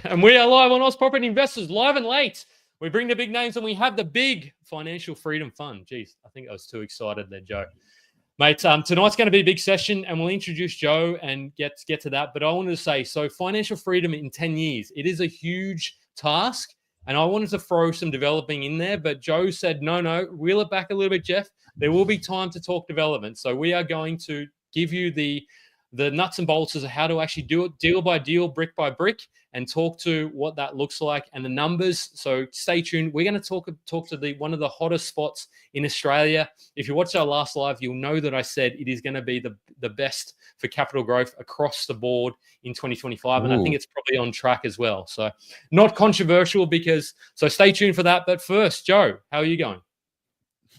And we are live on Oz Property Investors, live and late. We bring the big names and we have the big Financial Freedom Fund. Geez, I think I was too excited there, Joe. Mate, tonight's going to be a big session and we'll introduce Joe and get to that. But I wanted to say, so financial freedom in 10 years, it is a huge task. And I wanted to throw some developing in there, but Joe said, no, reel it back a little bit, Jeff. There will be time to talk development. So we are going to give you the nuts and bolts of how to actually do it deal by deal, brick by brick, and talk to what that looks like and the numbers. So stay tuned. We're going to talk to one of the hottest spots in Australia. If you watched our last live, you'll know that I said it is going to be the best for capital growth across the board in 2025. And I think it's probably on track as well. So not controversial so stay tuned for that. But first, Joe, how are you going?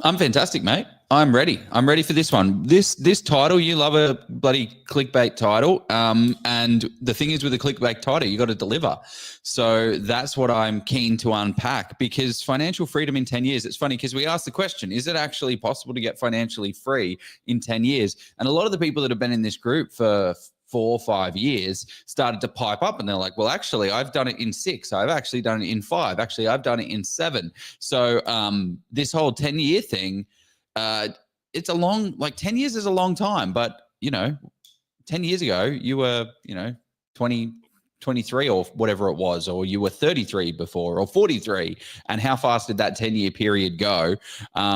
I'm fantastic, mate. I'm ready. I'm ready for this one. This title, you love a bloody clickbait title. And the thing is with a clickbait title, you got to deliver. So that's what I'm keen to unpack, because financial freedom in 10 years, it's funny because we asked the question, is it actually possible to get financially free in 10 years? And a lot of the people that have been in this group for 4 or 5 years started to pipe up and they're like, well, actually, I've done it in 6. I've actually done it in 5. Actually, I've done it in 7. So this whole 10-year thing, it's a long, 10 years is a long time, but 10 years ago, you were, 23 or whatever it was, or you were 33 before or 43. And how fast did that 10-year period go?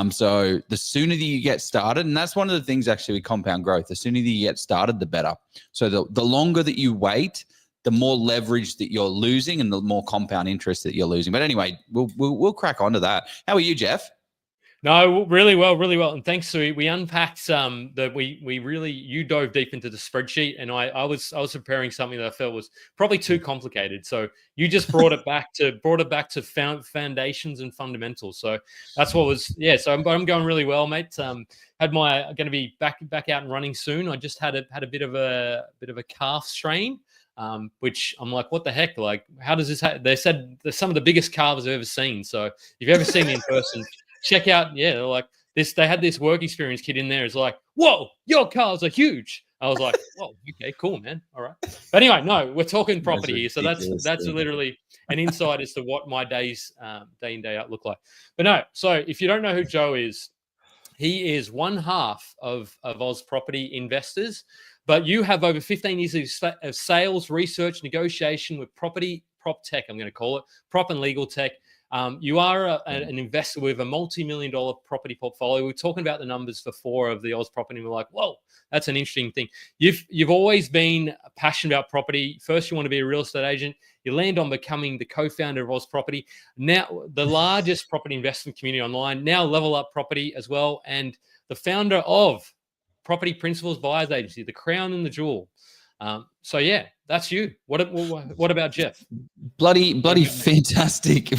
So the sooner that you get started, and that's one of the things actually with compound growth, the sooner that you get started, the better. So the longer that you wait, the more leverage that you're losing and the more compound interest that you're losing. But anyway, we'll crack onto that. How are you, Jeff? No, really well. And thanks to we unpacked you dove deep into the spreadsheet, and I was preparing something that I felt was probably too complicated. So you just brought it back to foundations and fundamentals. So that's what was So I'm going really well, mate. I'm going to be back out and running soon. I just had a bit of a calf strain. Which I'm like, what the heck? Like, how does this They said they're some of the biggest calves I've ever seen. So if you've ever seen me in person, check out, they're like this. They had this work experience kid in there. It's like, whoa, your calves are huge. I was like, whoa, okay, cool, man. All right. But anyway, no, we're talking property here. So that's literally an insight as to what my days, day in, day out look like. But no, so if you don't know who Joe is, he is one half of Oz Property Investors. But you have over 15 years of sales, research, negotiation with prop tech, I'm going to call it, prop and legal tech. You are an investor with a multi-million-dollar property portfolio. We're talking about the numbers for 4 of the Oz Property, and we're like, whoa, that's an interesting thing. You've always been passionate about property. First, you want to be a real estate agent. You land on becoming the co-founder of Oz Property. Now, the largest property investment community online. Now, Level Up Property as well, and the founder of Property Principles Buyers Agency, the crown and the jewel. So yeah, that's you. What about Jeff? Bloody fantastic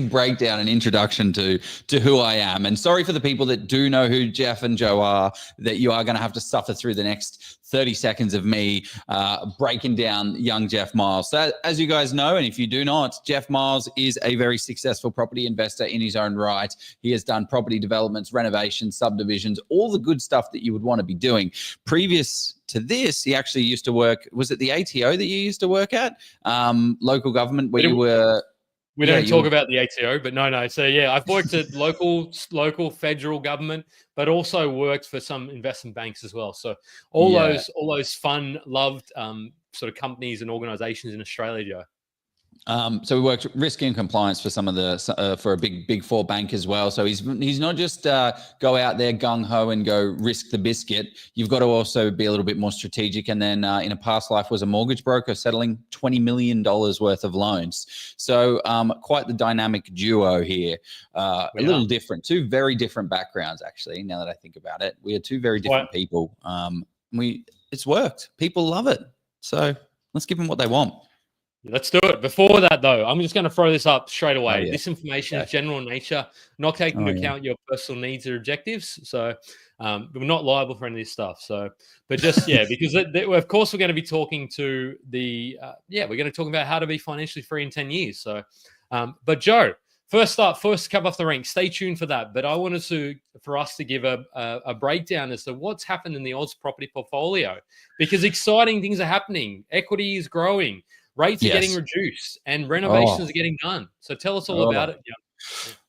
breakdown and introduction to who I am. And sorry for the people that do know who Jeff and Joe are, that you are going to have to suffer through the next 30 seconds of me breaking down young Jef Miles. So as you guys know, and if you do not, Jef Miles is a very successful property investor in his own right. He has done property developments, renovations, subdivisions, all the good stuff that you would want to be doing. Previous to this, he actually used to work, was it the ATO that you used to work at? Local government where you were... We don't talk about the ATO, but no. So yeah, I've worked at local, federal government, but also worked for some investment banks as well. So all those fun, loved sort of companies and organizations in Australia, Joe. So we worked risk and compliance for some of the for a big 4 bank as well. So he's not just go out there gung ho and go risk the biscuit. You've got to also be a little bit more strategic. And then in a past life was a mortgage broker settling $20 million worth of loans. So quite the dynamic duo here. A little different, 2 very different backgrounds actually. Now that I think about it, we are 2 very different people. It's worked. People love it. So let's give them what they want. Let's do it. Before that, though, I'm just going to throw this up straight away. This information is general in nature, not taking into account your personal needs or objectives. So we're not liable for any of this stuff. So, but just, because of course we're going to be talking to we're going to talk about how to be financially free in 10 years. So, but Joe, first come off the rank. Stay tuned for that. But I wanted for us to give a breakdown as to what's happened in the Oz property portfolio, because exciting things are happening. Equity is growing. Rates are getting Yes. reduced and renovations Oh. are getting done. So tell us all about Oh. it. Yeah.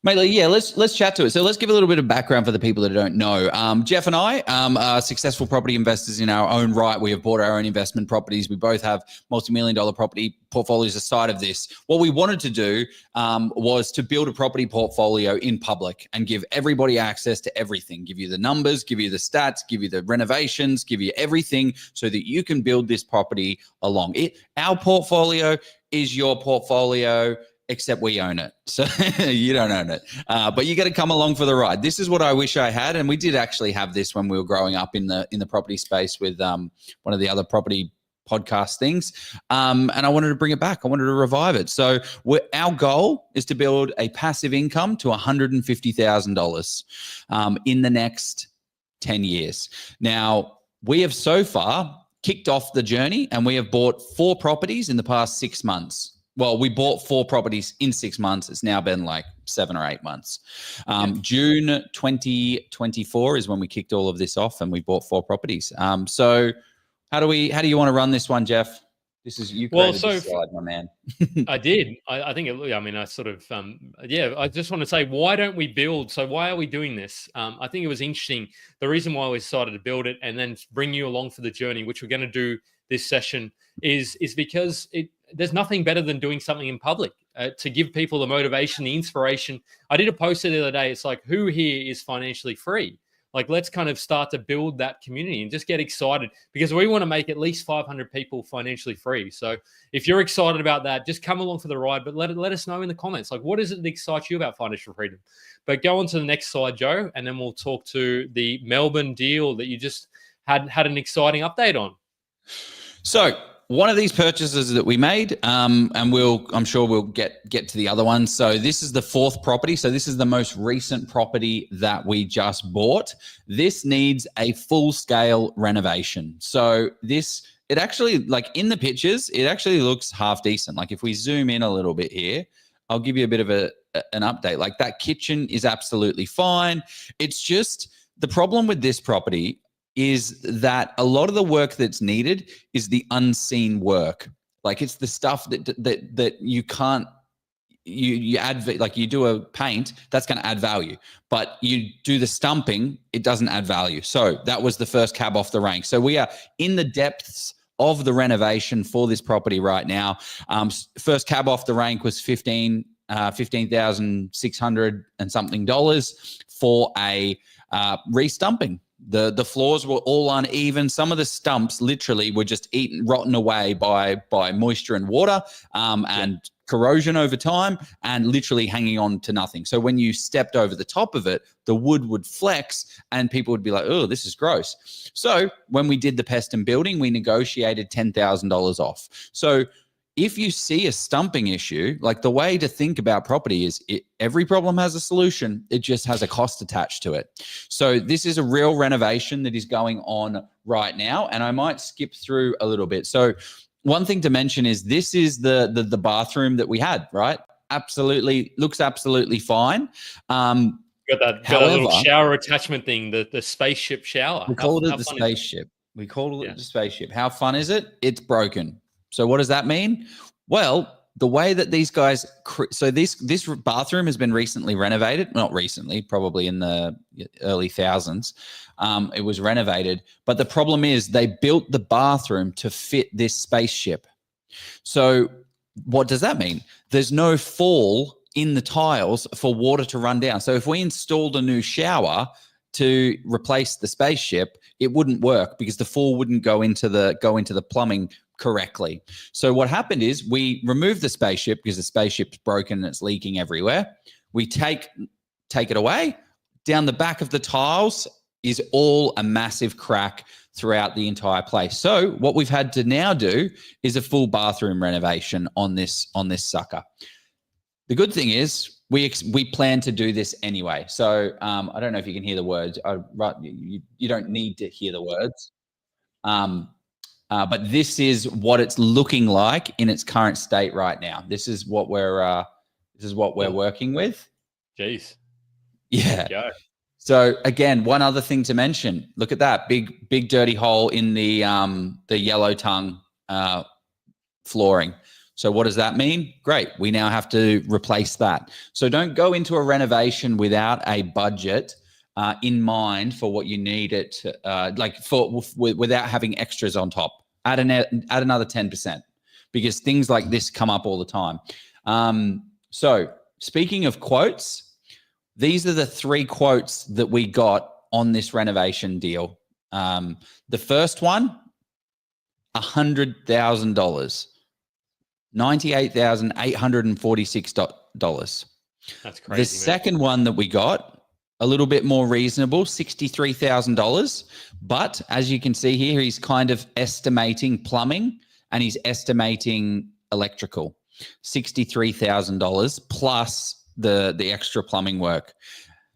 Mate, yeah, let's chat to it. So let's give a little bit of background for the people that don't know. Jef and I are successful property investors in our own right. We have bought our own investment properties. We both have multi-million-dollar property portfolios aside of this. What we wanted to do was to build a property portfolio in public and give everybody access to everything. Give you the numbers, give you the stats, give you the renovations, give you everything so that you can build this property along it. Our portfolio is your portfolio, except we own it. So you don't own it. But you got to come along for the ride. This is what I wish I had. And we did actually have this when we were growing up in the property space with one of the other property podcast things. And I wanted to bring it back. I wanted to revive it. So our goal is to build a passive income to $150,000 in the next 10 years. Now, we have so far kicked off the journey and we have bought 4 properties in the past 6 months. Well, we bought 4 properties in 6 months. It's now been like 7 or 8 months. June 2024 is when we kicked all of this off and we bought 4 properties. So how do you want to run this one, Jef? This is you created this slide, my man. I did. I think I sort of, I just want to say, why don't we build? So why are we doing this? I think it was interesting. The reason why we decided to build it and then bring you along for the journey, which we're going to do this session, is because there's nothing better than doing something in public to give people the motivation, the inspiration. I did a post the other day. It's like, who here is financially free? Like, let's kind of start to build that community and just get excited because we want to make at least 500 people financially free. So if you're excited about that, just come along for the ride, but let us know in the comments. Like, what is it that excites you about financial freedom? But go on to the next slide, Joe, and then we'll talk to the Melbourne deal that you just had an exciting update on. So one of these purchases that we made, and I'm sure we'll get to the other one. So this is the 4th property. So this is the most recent property that we just bought. This needs a full-scale renovation. So it actually, like in the pictures, it actually looks half decent. Like if we zoom in a little bit here, I'll give you a bit of an update. Like that kitchen is absolutely fine. It's just the problem with this property is that a lot of the work that's needed is the unseen work. Like it's the stuff that you can't, you add, like you do a paint, that's going to add value, but you do the stumping, it doesn't add value. So that was the first cab off the rank. So we are in the depths of the renovation for this property right now. First cab off the rank was $15,600 and something for a re-stumping. The floors were all uneven. Some of the stumps literally were just rotten away by moisture and water and corrosion over time and literally hanging on to nothing. So when you stepped over the top of it, the wood would flex and people would be like, oh, this is gross. So when we did the pest and building, we negotiated $10,000 off. So if you see a stumping issue, like the way to think about property is every problem has a solution. It just has a cost attached to it. So this is a real renovation that is going on right now. And I might skip through a little bit. So one thing to mention is this is the bathroom that we had, right? Absolutely. Looks absolutely fine. Got that little shower attachment thing, the spaceship shower. We called it the spaceship. We called it the spaceship. How fun is it? It's broken. So what does that mean? Well, the way that these guys, so this bathroom has been recently renovated, not recently, probably in the early thousands. It was renovated, but the problem is they built the bathroom to fit this spaceship. So what does that mean? There's no fall in the tiles for water to run down. So if we installed a new shower to replace the spaceship, it wouldn't work because the fall wouldn't go into the plumbing correctly. So what happened is we removed the spaceship because the spaceship's broken and it's leaking everywhere. We take it away. Down the back of the tiles is all a massive crack throughout the entire place. So what we've had to now do is a full bathroom renovation on this sucker. The good thing is we plan to do this anyway. So I don't know if you can hear the words. You don't need to hear the words. But this is what it's looking like in its current state right now. This is what we're working with. Jeez. Yeah. So again, one other thing to mention. Look at that big dirty hole in the yellow tongue flooring. So what does that mean? Great. We now have to replace that. So don't go into a renovation without a budget in mind for what you need it, without having extras on top. Add another 10%, because things like this come up all the time. So speaking of quotes, these are the 3 quotes that we got on this renovation deal. The first one, $100,000, $98,846. That's crazy. The second one that we got, a little bit more reasonable, $63,000. But as you can see here, he's kind of estimating plumbing and he's estimating electrical, $63,000 plus the extra plumbing work.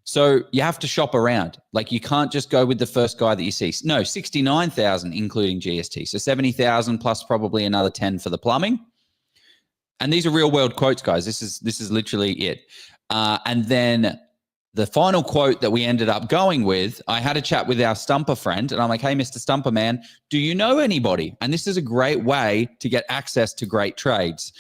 So you have to shop around. Like, you can't just go with the first guy that you see. No, 69,000 including GST. So 70,000 plus probably another 10 for the plumbing. And these are real world quotes, guys. This is literally it. And then the final quote that we ended up going with, I had a chat with our Stumper friend and I'm like, hey, Mr. Stumper man, do you know anybody? And this is a great way to get access to great trades,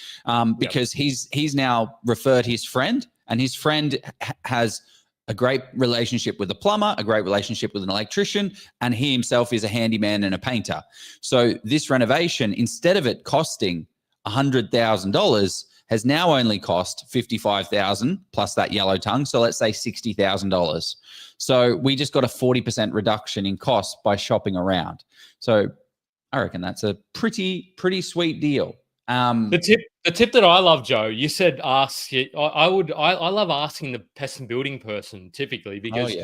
because he's now referred his friend, and his friend has a great relationship with a plumber, a great relationship with an electrician, and he himself is a handyman and a painter. So this renovation, instead of it costing $100,000, has now only cost $55,000 plus that yellow tongue. So let's say $60,000. So we just got a 40% reduction in cost by shopping around. So I reckon that's a pretty sweet deal. The tip that I love, Joe, you said ask. I love asking the pest and building person typically, because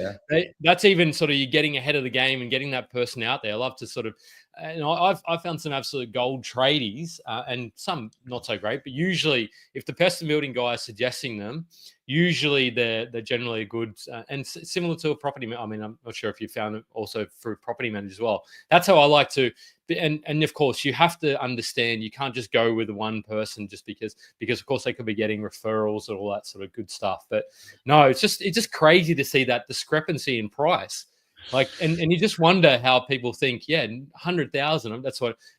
that's even sort of you getting ahead of the game and getting that person out there. I love to sort of, I've found some absolute gold tradies and some not so great, but usually if the pest and building guy is suggesting them, usually they're generally good and similar to a property. I mean, I'm not sure if you found it also through property managers as well. That's how I like to. And of course, you have to understand you can't just go with one person just because of course they could be getting referrals and all that sort of good stuff. But no, it's just crazy to see that discrepancy in price. Like, and you just wonder how people think, 100,000.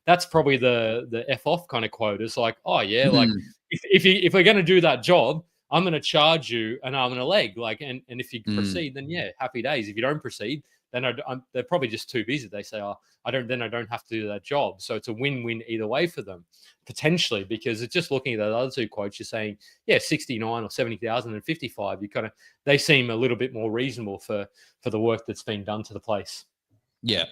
That's probably the F off kind of quote. It's like, oh yeah, like if we're going to do that job, I'm going to charge you an arm and a leg. Like, and if you proceed, then happy days. If you don't proceed, then they're probably just too busy. They say, oh, I don't have to do that job. So it's a win-win either way for them, potentially, because it's just looking at the other 2 quotes, you're saying, 69 or 70,000 and 55. They seem a little bit more reasonable for the work that's been done to the place. Yeah,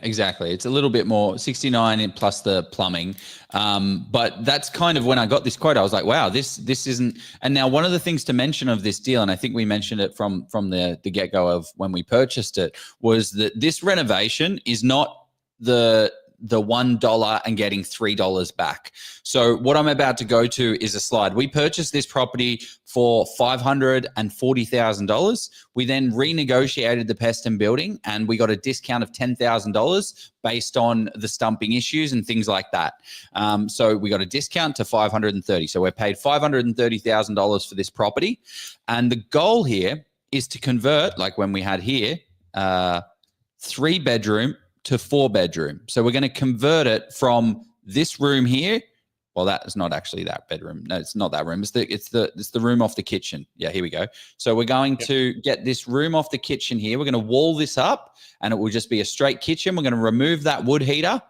exactly. It's a little bit more 69 plus the plumbing. But that's kind of when I got this quote, I was like, wow, this isn't. And now one of the things to mention of this deal, and I think we mentioned it from the get-go of when we purchased it, was that this renovation is not the $1 and getting $3 back. So what I'm about to go to is a slide. We purchased this property for $540,000. We then renegotiated the pest and building, and we got a discount of $10,000 based on the stumping issues and things like that. So we got a discount to $530,000. So we're paid $530,000 for this property. And the goal here is to convert, like when we had here, 3-bedroom to 4-bedroom. So we're going to convert it from this room here. Well, that is not actually that bedroom. No, it's not that room. It's the room off the kitchen. Yeah, here we go. So we're going to get this room off the kitchen here. We're going to wall this up and it will just be a straight kitchen. We're going to remove that wood heater,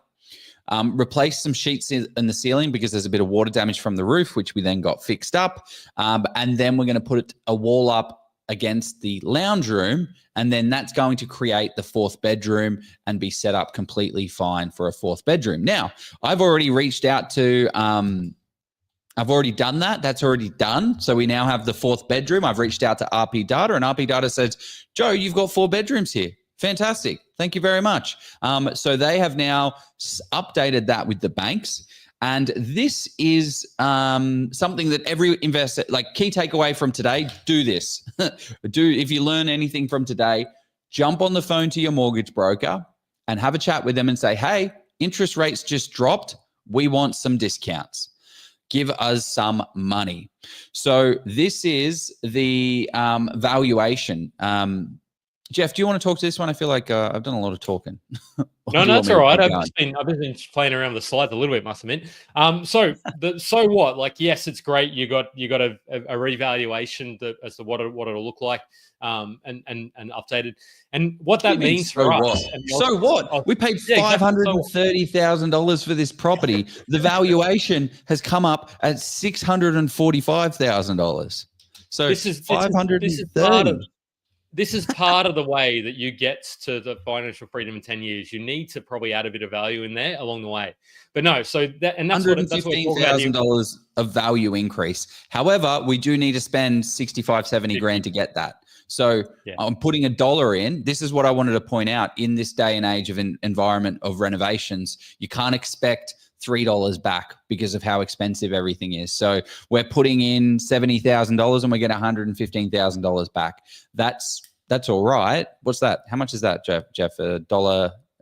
replace some sheets in the ceiling because there's a bit of water damage from the roof, which we then got fixed up. And then we're going to put a wall up against the lounge room, and then that's going to create the 4th bedroom and be set up completely fine for a 4th bedroom. Now, I've already reached out to, I've already done that. That's already done. So we now have the 4th bedroom. I've reached out to RP Data, and RP Data says, Joe, you've got 4 bedrooms here. Fantastic. Thank you very much. So they have now updated that with the banks. And this is something that every investor, like, key takeaway from today, do this. If you learn anything from today, jump on the phone to your mortgage broker and have a chat with them and say, hey, interest rates just dropped. We want some discounts. Give us some money. So this is the valuation. Jeff, do you want to talk to this one? I feel like I've done a lot of talking. No, that's all right. I've just been playing around with the slides a little bit, must admit. So what? Like, yes, it's great. You got a revaluation as to what it'll look like, and updated. And what that means for us. So what? We paid $530,000 for this property. The valuation has come up at $645,000. So this is part of the way that you get to the financial freedom in 10 years. You need to probably add a bit of value in there along the way. But no, so that's $115,000 of value increase. However, we do need to spend 65, 70 grand to get that. So I'm putting $1 in. This is what I wanted to point out. In this day and age of environment of renovations, you can't expect $3 back because of how expensive everything is. So we're putting in $70,000 and we get $115,000 back. That's all right. What's that? How much is that, Jeff?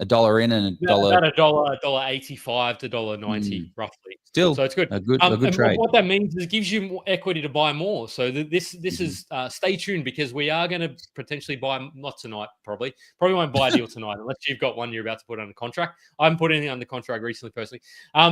A dollar in and about $1.85 to $1.90 roughly. Still, so it's good. A good trade. What that means is it gives you more equity to buy more. So this is stay tuned, because we are going to potentially buy, not tonight, probably won't buy a deal tonight unless you've got one you're about to put under contract. I haven't put anything under contract recently, personally.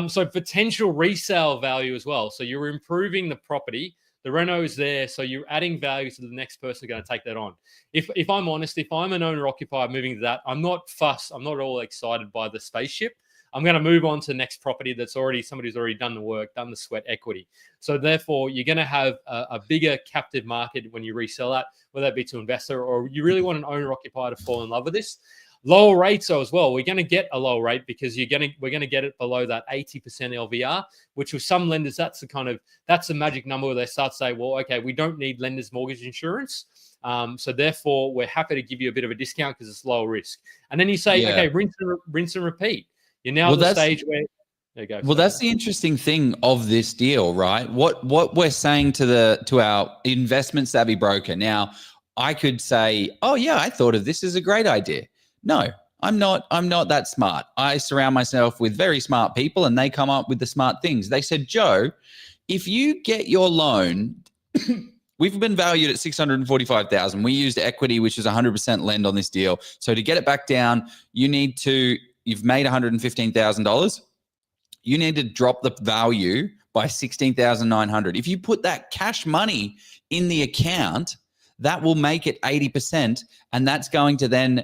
So potential resale value as well. So you're improving the property. The reno is there, so you're adding value to the next person going to take that on. If I'm honest, if I'm an owner-occupier moving to that, I'm not fussed. I'm not all excited by the spaceship. I'm going to move on to the next property that's somebody's already done the work, done the sweat equity. So therefore, you're going to have a bigger captive market when you resell that, whether that be to investor or you really want an owner-occupier to fall in love with this. Lower rates as well. We're going to get a low rate because we're going to get it below that 80% LVR, which with some lenders, that's the magic number where they start to say, well, okay, we don't need lenders' mortgage insurance. So therefore, we're happy to give you a bit of a discount because it's lower risk. And then you say, okay, rinse and repeat. You're now at the stage where there you go. Well, that's the interesting thing of this deal, right? What we're saying to our investment savvy broker. Now, I could say, oh yeah, I thought of this as a great idea. No, I'm not that smart. I surround myself with very smart people and they come up with the smart things. They said, Joe, if you get your loan, we've been valued at $645,000. We used equity, which is 100% lend on this deal. So to get it back down, you've made $115,000. You need to drop the value by $16,900. If you put that cash money in the account, that will make it 80%, and that's going to then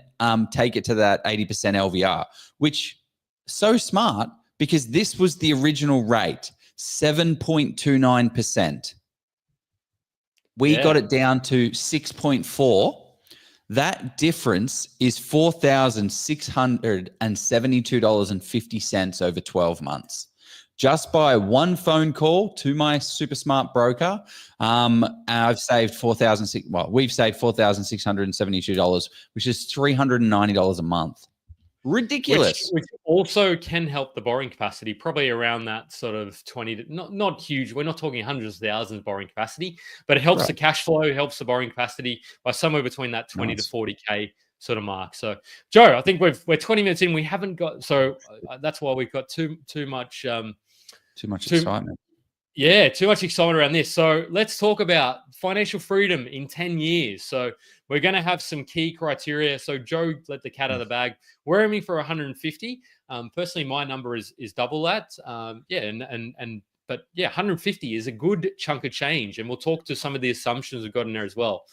take it to that 80% LVR, which so smart because this was the original rate, 7.29%. We got it down to 6.4. That difference is $4,672.50 over 12 months. Just by one phone call to my super smart broker, I've saved we've saved $4,672, which is $390 a month. Ridiculous. Which also can help the borrowing capacity, probably around that sort of 20 to not huge. We're not talking hundreds of thousands of borrowing capacity, but it helps the cash flow, helps the borrowing capacity by somewhere between that 20 to 40K sort of mark. So, Joe, I think we're 20 minutes in. We haven't got, so that's why we've got too much excitement. Yeah, too much excitement around this. So let's talk about financial freedom in 10 years. So we're going to have some key criteria. So Joe let the cat out of the bag. We're aiming for 150. Personally, my number is double that. But 150 is a good chunk of change. And we'll talk to some of the assumptions we've got in there as well.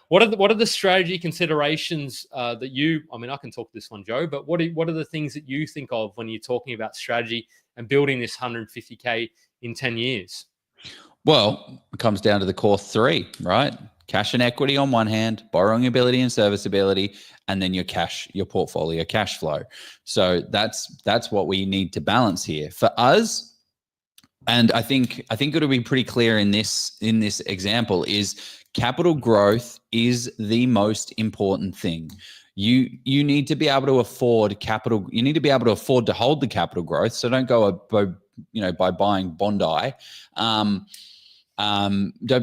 What are the strategy considerations that you? I mean, I can talk to this one, Joe. But what are the things that you think of when you're talking about strategy and building this 150K in 10 years? Well, it comes down to the core three, right? Cash and equity on one hand, borrowing ability and serviceability, and then your portfolio cash flow. So that's what we need to balance here for us. And I think it'll be pretty clear in this example is capital growth is the most important thing. You need to be able to afford capital. You need to be able to afford to hold the capital growth. So don't go by buying Bondi. Don't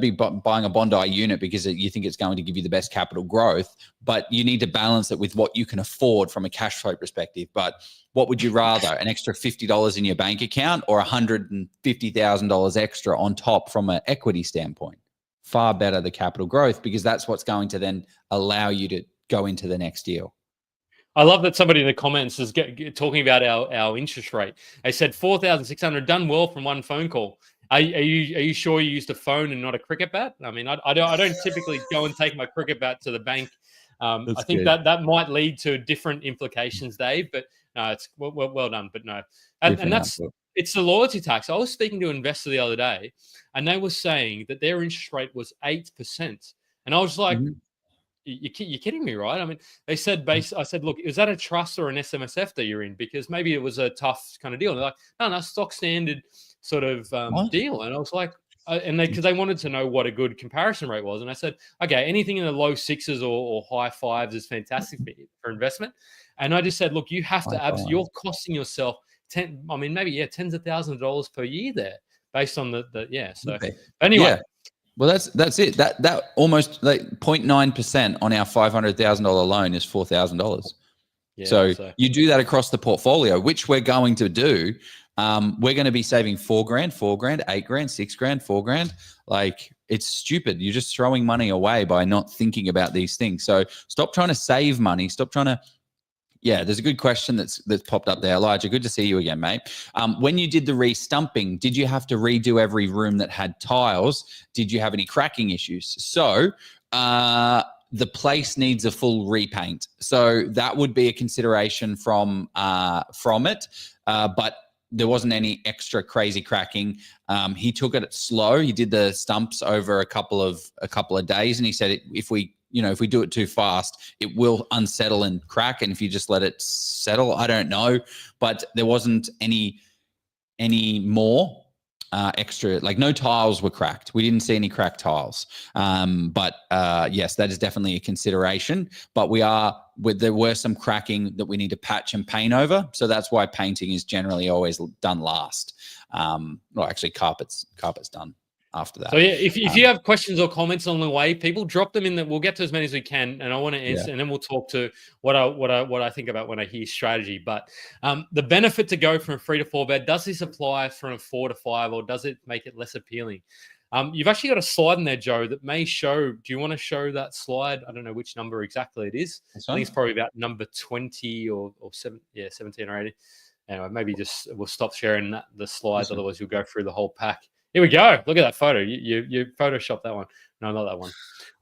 be buying a Bondi unit because you think it's going to give you the best capital growth, but you need to balance it with what you can afford from a cash flow perspective. But what would you rather, an extra $50 in your bank account or $150,000 extra on top from an equity standpoint? Far better the capital growth, because that's what's going to then allow you go into the next deal. I love that somebody in the comments is talking about our interest rate. They said 4,600 done well from one phone call. Are you sure you used a phone and not a cricket bat? I mean, I don't typically go and take my cricket bat to the bank. I think good. that might lead to different implications, Dave. But no, it's well done. But no, and it's the loyalty tax. I was speaking to an investor the other day, and they were saying that their interest rate was 8%, and I was like. You're kidding me, right? I mean, they said I said, look, is that a trust or an SMSF that you're in? Because maybe it was a tough kind of deal. And they're like, no, stock standard sort of deal. And I was like, because they wanted to know what a good comparison rate was. And I said, okay, anything in the low sixes or high fives is fantastic for investment. And I just said, look, you have to you're costing yourself tens of thousands of dollars per year there based on So anyway. Yeah. Well, that's it. That almost like 0.9% on our $500,000 loan is $4,000. Yeah, so you do that across the portfolio, which we're going to do. We're going to be saving $4,000, $8,000, $6,000, $4,000. Like, it's stupid. You're just throwing money away by not thinking about these things. So stop trying to save money. Stop trying to. Yeah, there's a good question that's popped up there. Elijah, good to see you again, mate. When you did the re-stumping, did you have to redo every room that had tiles? Did you have any cracking issues? So the place needs a full repaint. So that would be a consideration from it, but there wasn't any extra crazy cracking. He took it slow. He did the stumps over a couple of days, and he said if we do it too fast, it will unsettle and crack. And if you just let it settle, I don't know. But there wasn't any more extra, like no tiles were cracked. We didn't see any cracked tiles. But yes, that is definitely a consideration. But there were some cracking that we need to patch and paint over. So that's why painting is generally always done last. Well, actually, carpet's done after that. So yeah, if you have questions or comments on the way, people drop them in. That we'll get to as many as we can, and I want to answer, and then we'll talk to what I think about when I hear strategy. But the benefit to go from a 3 to 4 bed, does this apply from a 4 to 5, or does it make it less appealing? You've actually got a slide in there, Joe, that may show. Do you want to show that slide? I don't know which number exactly it is. I think it's probably about number 20 or 17 or 18. Anyway, maybe we'll stop sharing the slides, otherwise you'll go through the whole pack. Here we go. Look at that photo. You photoshopped that one. No, not that one.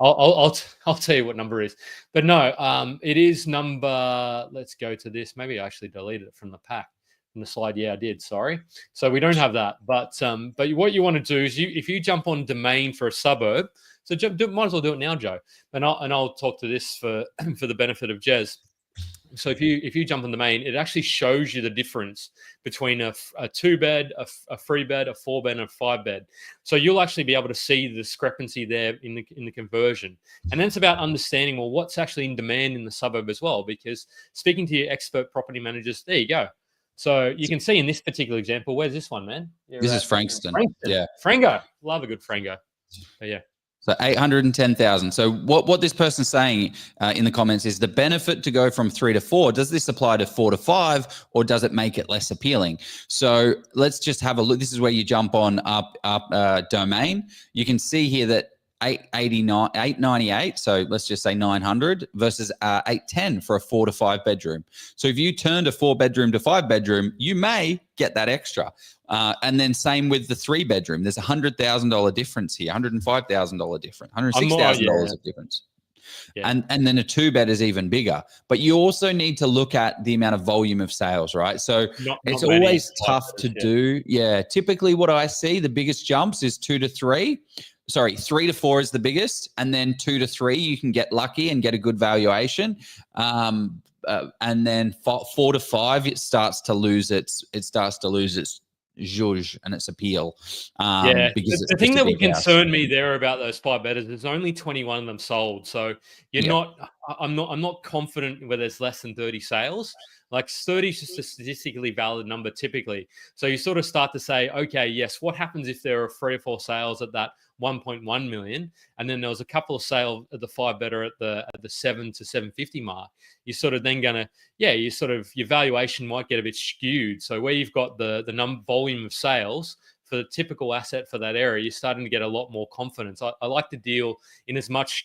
I'll tell you what number it is. But no, it is number. Let's go to this. Maybe I actually deleted it from the pack, from the slide. Yeah, I did. Sorry. So we don't have that. But what you want to do is if you jump on domain for a suburb. So might as well do it now, Joe. And I'll talk to this for the benefit of Jez. So if you jump on the main, it actually shows you the difference between a 2-bed, a 3-bed, a 4-bed, and a 5-bed. So you'll actually be able to see the discrepancy there in the conversion. And then it's about understanding, well, what's actually in demand in the suburb as well. Because speaking to your expert property managers, there you go. So you can see in this particular example, where's this one, man? This is Frankston. Yeah. Frango. Love a good Frango. But yeah. So 810,000. So what this person's saying in the comments is the benefit to go from 3 to 4. Does this apply to 4 to 5, or does it make it less appealing? So let's just have a look. This is where you jump on up domain. You can see here that 898. So let's just say 900 versus 810 for a 4 to 5 bedroom. So if you turned a 4-bedroom to 5-bedroom, you may get that extra. And then same with the 3-bedroom. There's $100,000 difference here, $105,000 difference, $106,000 of difference. Yeah. And then a 2-bed is even bigger. But you also need to look at the amount of volume of sales, right? So it's always tough to do. Yeah. Typically what I see, the biggest jumps is 2 to 3. Sorry, 3 to 4 is the biggest, and then 2 to 3 you can get lucky and get a good valuation, and then 4 to 5 it starts to lose its zhuzh and its appeal. Because the thing that would concern me there about those 5-bedders, there's only 21 of them sold, so I'm not confident where there's less than 30 sales. Like 30 is just a statistically valid number typically. So you sort of start to say, okay, yes, what happens if there are 3 or 4 sales at that 1.1 million, and then there was a couple of sales at the 5-bedder at the 7 to 750 mark? You're sort of then gonna, your valuation might get a bit skewed. So where you've got the volume of sales for the typical asset for that area, you're starting to get a lot more confidence. I like to deal in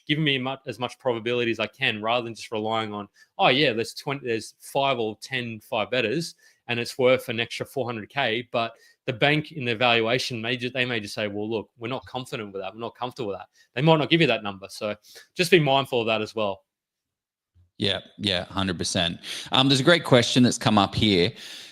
giving me as much probability as I can, rather than just relying on, oh yeah, there's 5 or 10 5-betters and it's worth an extra 400K. But the bank in their valuation may just say, well, look, we're not confident with that. We're not comfortable with that. They might not give you that number. So just be mindful of that as well. Yeah, 100%. There's a great question that's come up here.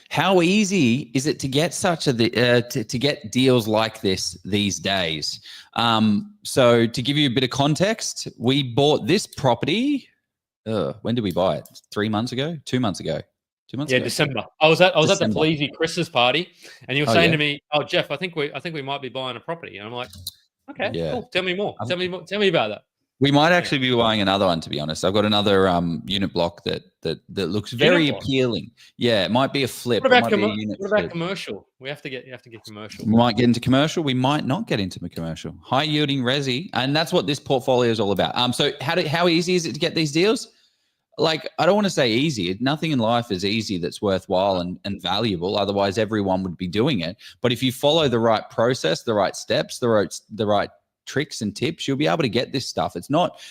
How easy is it to get to get deals like this these days? So to give you a bit of context, we bought this property. When did we buy it? 3 months ago? 2 months ago? 2 months ago? December. I was at the December. Pleasy Christmas party, and you were saying to me, "Oh, Jeff, I think we might be buying a property." And I'm like, "Okay, cool. Tell me more. Tell me about that." We might actually be buying another one, to be honest. I've got another unit block that looks very appealing. Yeah, it might be a flip. What about commercial? You have to get commercial. We might get into commercial. We might not get into commercial. High yielding resi, and that's what this portfolio is all about. So how easy is it to get these deals? Like, I don't want to say easy. Nothing in life is easy that's worthwhile and valuable. Otherwise, everyone would be doing it. But if you follow the right process, the right steps, the right tricks and tips, you'll be able to get this stuff. It's not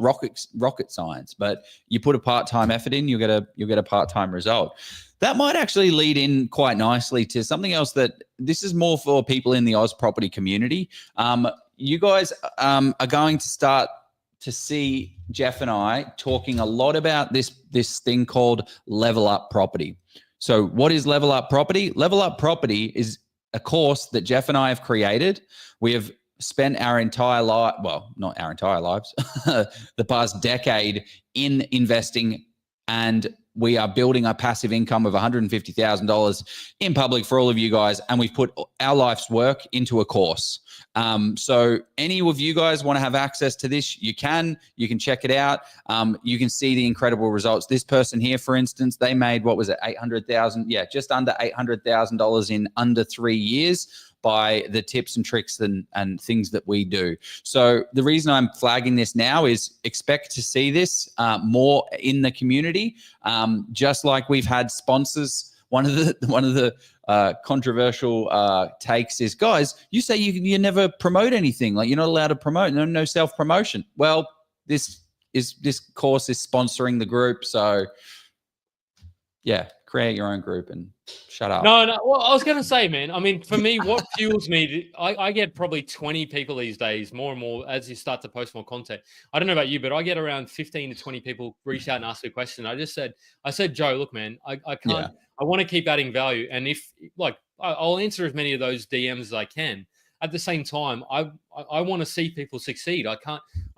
rocket science, but you put a part-time effort in, you'll get a part-time result. That might actually lead in quite nicely to something else that this is more for people in the Oz property community. You guys are going to start to see Jef and I talking a lot about this thing called level up property. So what is level up property? Level up property is a course that Jef and I have created. We have spent our entire life, well, not our entire lives, the past decade in investing, and we are building a passive income of $150,000 in public for all of you guys, and we've put our life's work into a course. So any of you guys want to have access to this, you can check it out. You can see the incredible results. This person here, for instance, they made, what was it, $800,000? Yeah, just under $800,000 in under 3 years by the tips and tricks and things that we do. So the reason I'm flagging this now is expect to see this more in the community. Just like we've had sponsors. One of the controversial takes is, guys, you say you never promote anything. Like, you're not allowed to promote. No self-promotion. Well, this course is sponsoring the group. So yeah, create your own group and shut up. No. Well, I was going to say, man, I mean, for me, what fuels me, I get probably 20 people these days, more and more, as you start to post more content. I don't know about you, but I get around 15 to 20 people reach out and ask a question. I said, Joe, look, man, I can't, yeah. I want to keep adding value. And if, like, I'll answer as many of those DMs as I can. At the same time, I want to see people succeed. I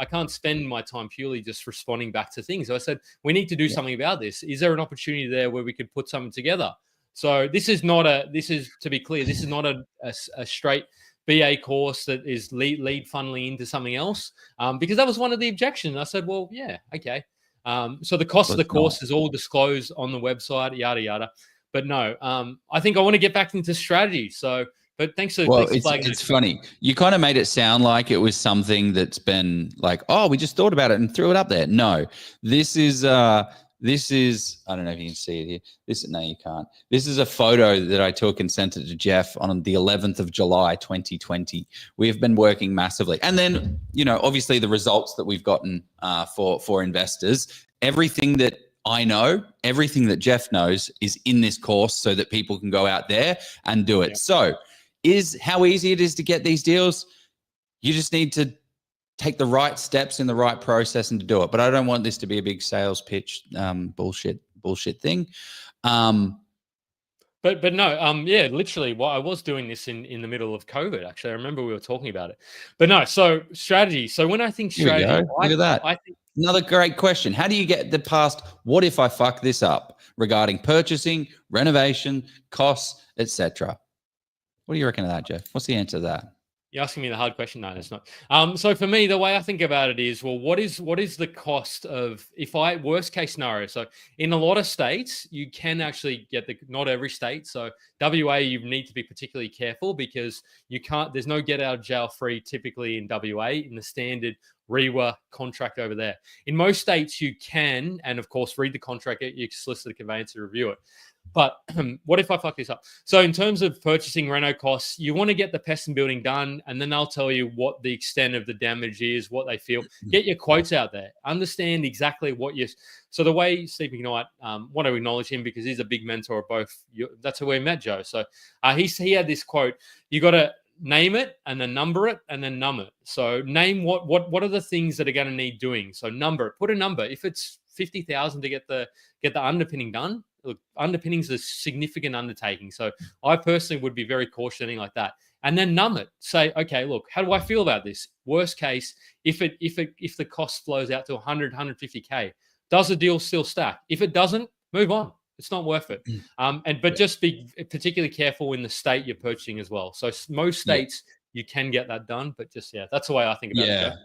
can't spend my time purely just responding back to things. So I said, we need to do something about this. Is there an opportunity there where we could put something together? So this is to be clear, this is not a straight BA course that is lead funneling into something else, because that was one of the objections. I said, well, yeah, okay. So the cost of the course is all disclosed on the website, yada, yada. But no, I think I want to get back into strategy. So, but thanks for flagging. It's funny. You kind of made it sound like it was something that's been like, oh, we just thought about it and threw it up there. No, this is, I don't know if you can see it here. No, you can't. This is a photo that I took and sent it to Jef on the 11th of July, 2020. We have been working massively. And then, obviously the results that we've gotten for investors, everything that I know, everything that Jef knows is in this course so that people can go out there and do it. Yeah. So how easy it is to get these deals? You just need to take the right steps in the right process and to do it. But I don't want this to be a big sales pitch, bullshit thing. But no, yeah, literally, well, I was doing this in the middle of COVID. Actually, I remember we were talking about it. But no, so strategy. So when I think strategy, look at that. I think another great question. How do you get the past? What if I fuck this up regarding purchasing, renovation, costs, etc.? What do you reckon of that, Jef? What's the answer to that? You're asking me the hard question? No, it's not. So for me, the way I think about it is, well, what is the cost of, worst case scenario? So in a lot of states, you can actually get not every state. So WA, you need to be particularly careful because there's no get out of jail free typically in WA in the standard REWA contract over there. In most states, you can, and of course, read the contract, get your solicitor conveyancer to review it. But what if I fuck this up? So in terms of purchasing reno costs, you want to get the pest and building done, and then they'll tell you what the extent of the damage is, what they feel. Get your quotes out there. Understand exactly what you. So the way Sleeping Night, want to acknowledge him because he's a big mentor of both. That's how we met, Joe. So he had this quote: "You got to name it and then number it and then numb it." So name what are the things that are going to need doing. So number it. Put a number. If it's 50,000 to get the underpinning done. Look, underpinning is a significant undertaking. So I personally would be very cautious like that. And then numb it. Say, okay, look, how do I feel about this? Worst case, if the cost flows out to 100, 150K, does the deal still stack? If it doesn't, move on. It's not worth it. But just be particularly careful in the state you're purchasing as well. So most states you can get that done, but just that's the way I think about it. Joe.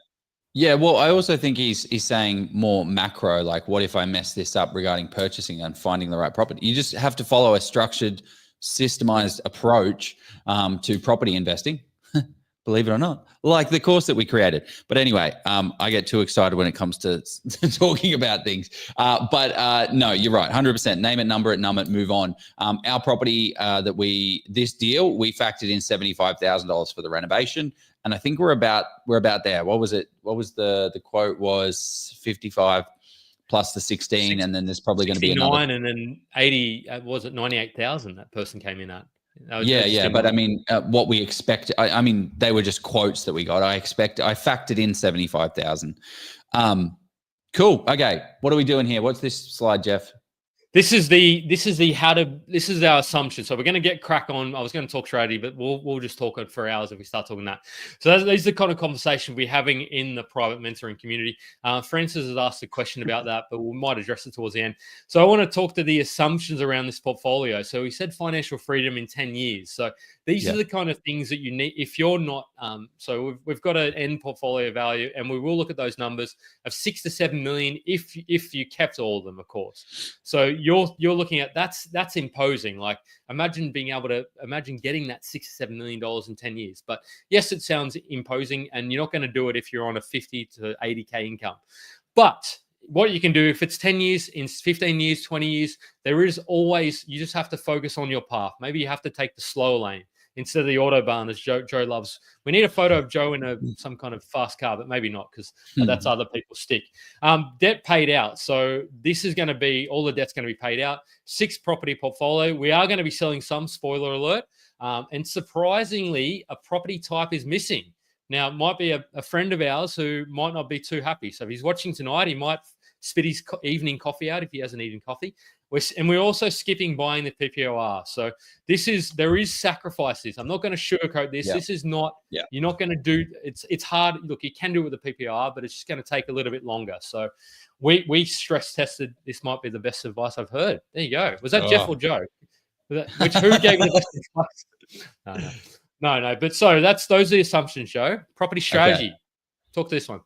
Yeah, well, I also think he's saying more macro, like what if I mess this up regarding purchasing and finding the right property? You just have to follow a structured, systemized approach to property investing, believe it or not, like the course that we created. But anyway, I get too excited when it comes to talking about things. But no, you're right, 100%. Name it, number it, numb it, move on. Our property this deal, we factored in $75,000 for the renovation. And I think we're about there. What was it? What was the quote was 55 plus the 16, and then there's probably going to be another 9 and then 80. Was it 98,000? That person came in at. Yeah. But I mean, what we expect. I mean, they were just quotes that we got. I factored in 75,000. Cool. Okay. What are we doing here? What's this slide, Jeff? This is our assumption. So we're going to get crack on. I was going to talk strategy, but we'll just talk it for hours if we start talking that. So these are the kind of conversation we're having in the private mentoring community. Francis has asked a question about that, but we might address it towards the end. So I want to talk to the assumptions around this portfolio. So we said financial freedom in 10 years. So these are the kind of things that you need if you're not. So we've got an end portfolio value, and we will look at those numbers of 6 to 7 million if you kept all of them, of course. So you're looking at that's imposing. Like imagine getting that $6 to $7 million in 10 years. But yes, it sounds imposing, and you're not going to do it if you're on a 50 to 80K income. But what you can do if it's 10 years, in 15 years, 20 years, there is always, you just have to focus on your path. Maybe you have to take the slower lane instead of the Autobahn, as Joe loves. We need a photo of Joe in some kind of fast car, but maybe not, because that's other people's stick. Debt paid out. So this is going to be, all the debt's going to be paid out. 6 property portfolio. We are going to be selling some, spoiler alert. And surprisingly, a property type is missing. Now, it might be a friend of ours who might not be too happy. So if he's watching tonight, he might spit his evening coffee out if he hasn't eaten coffee. We're also skipping buying the PPoR. So there is sacrifices. I'm not going to sugarcoat this. This is not, you're not going to do, it's hard. Look, you can do it with the PPoR, but it's just going to take a little bit longer. So we stress tested. This might be the best advice I've heard. There you go. Was that Jeff or Joe? Who gave you the best advice? No. But so those are the assumptions, Joe. Property strategy. Okay. Talk to this one.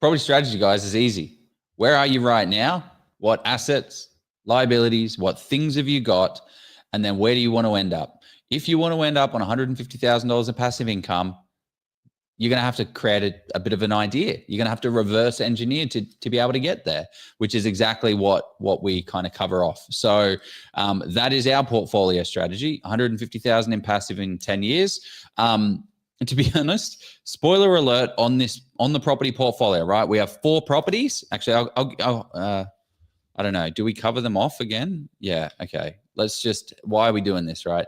Property strategy, guys, is easy. Where are you right now? What assets, liabilities, what things have you got? And then where do you want to end up? If you want to end up on $150,000 of passive income, you're going to have to create a bit of an idea. You're going to have to reverse engineer to be able to get there, which is exactly what we kind of cover off. So that is our portfolio strategy, 150,000 in passive in 10 years. And to be honest, spoiler alert on the property portfolio, right? We have 4 properties. Actually, I don't know. Do we cover them off again? Yeah. Okay. Why are we doing this, right?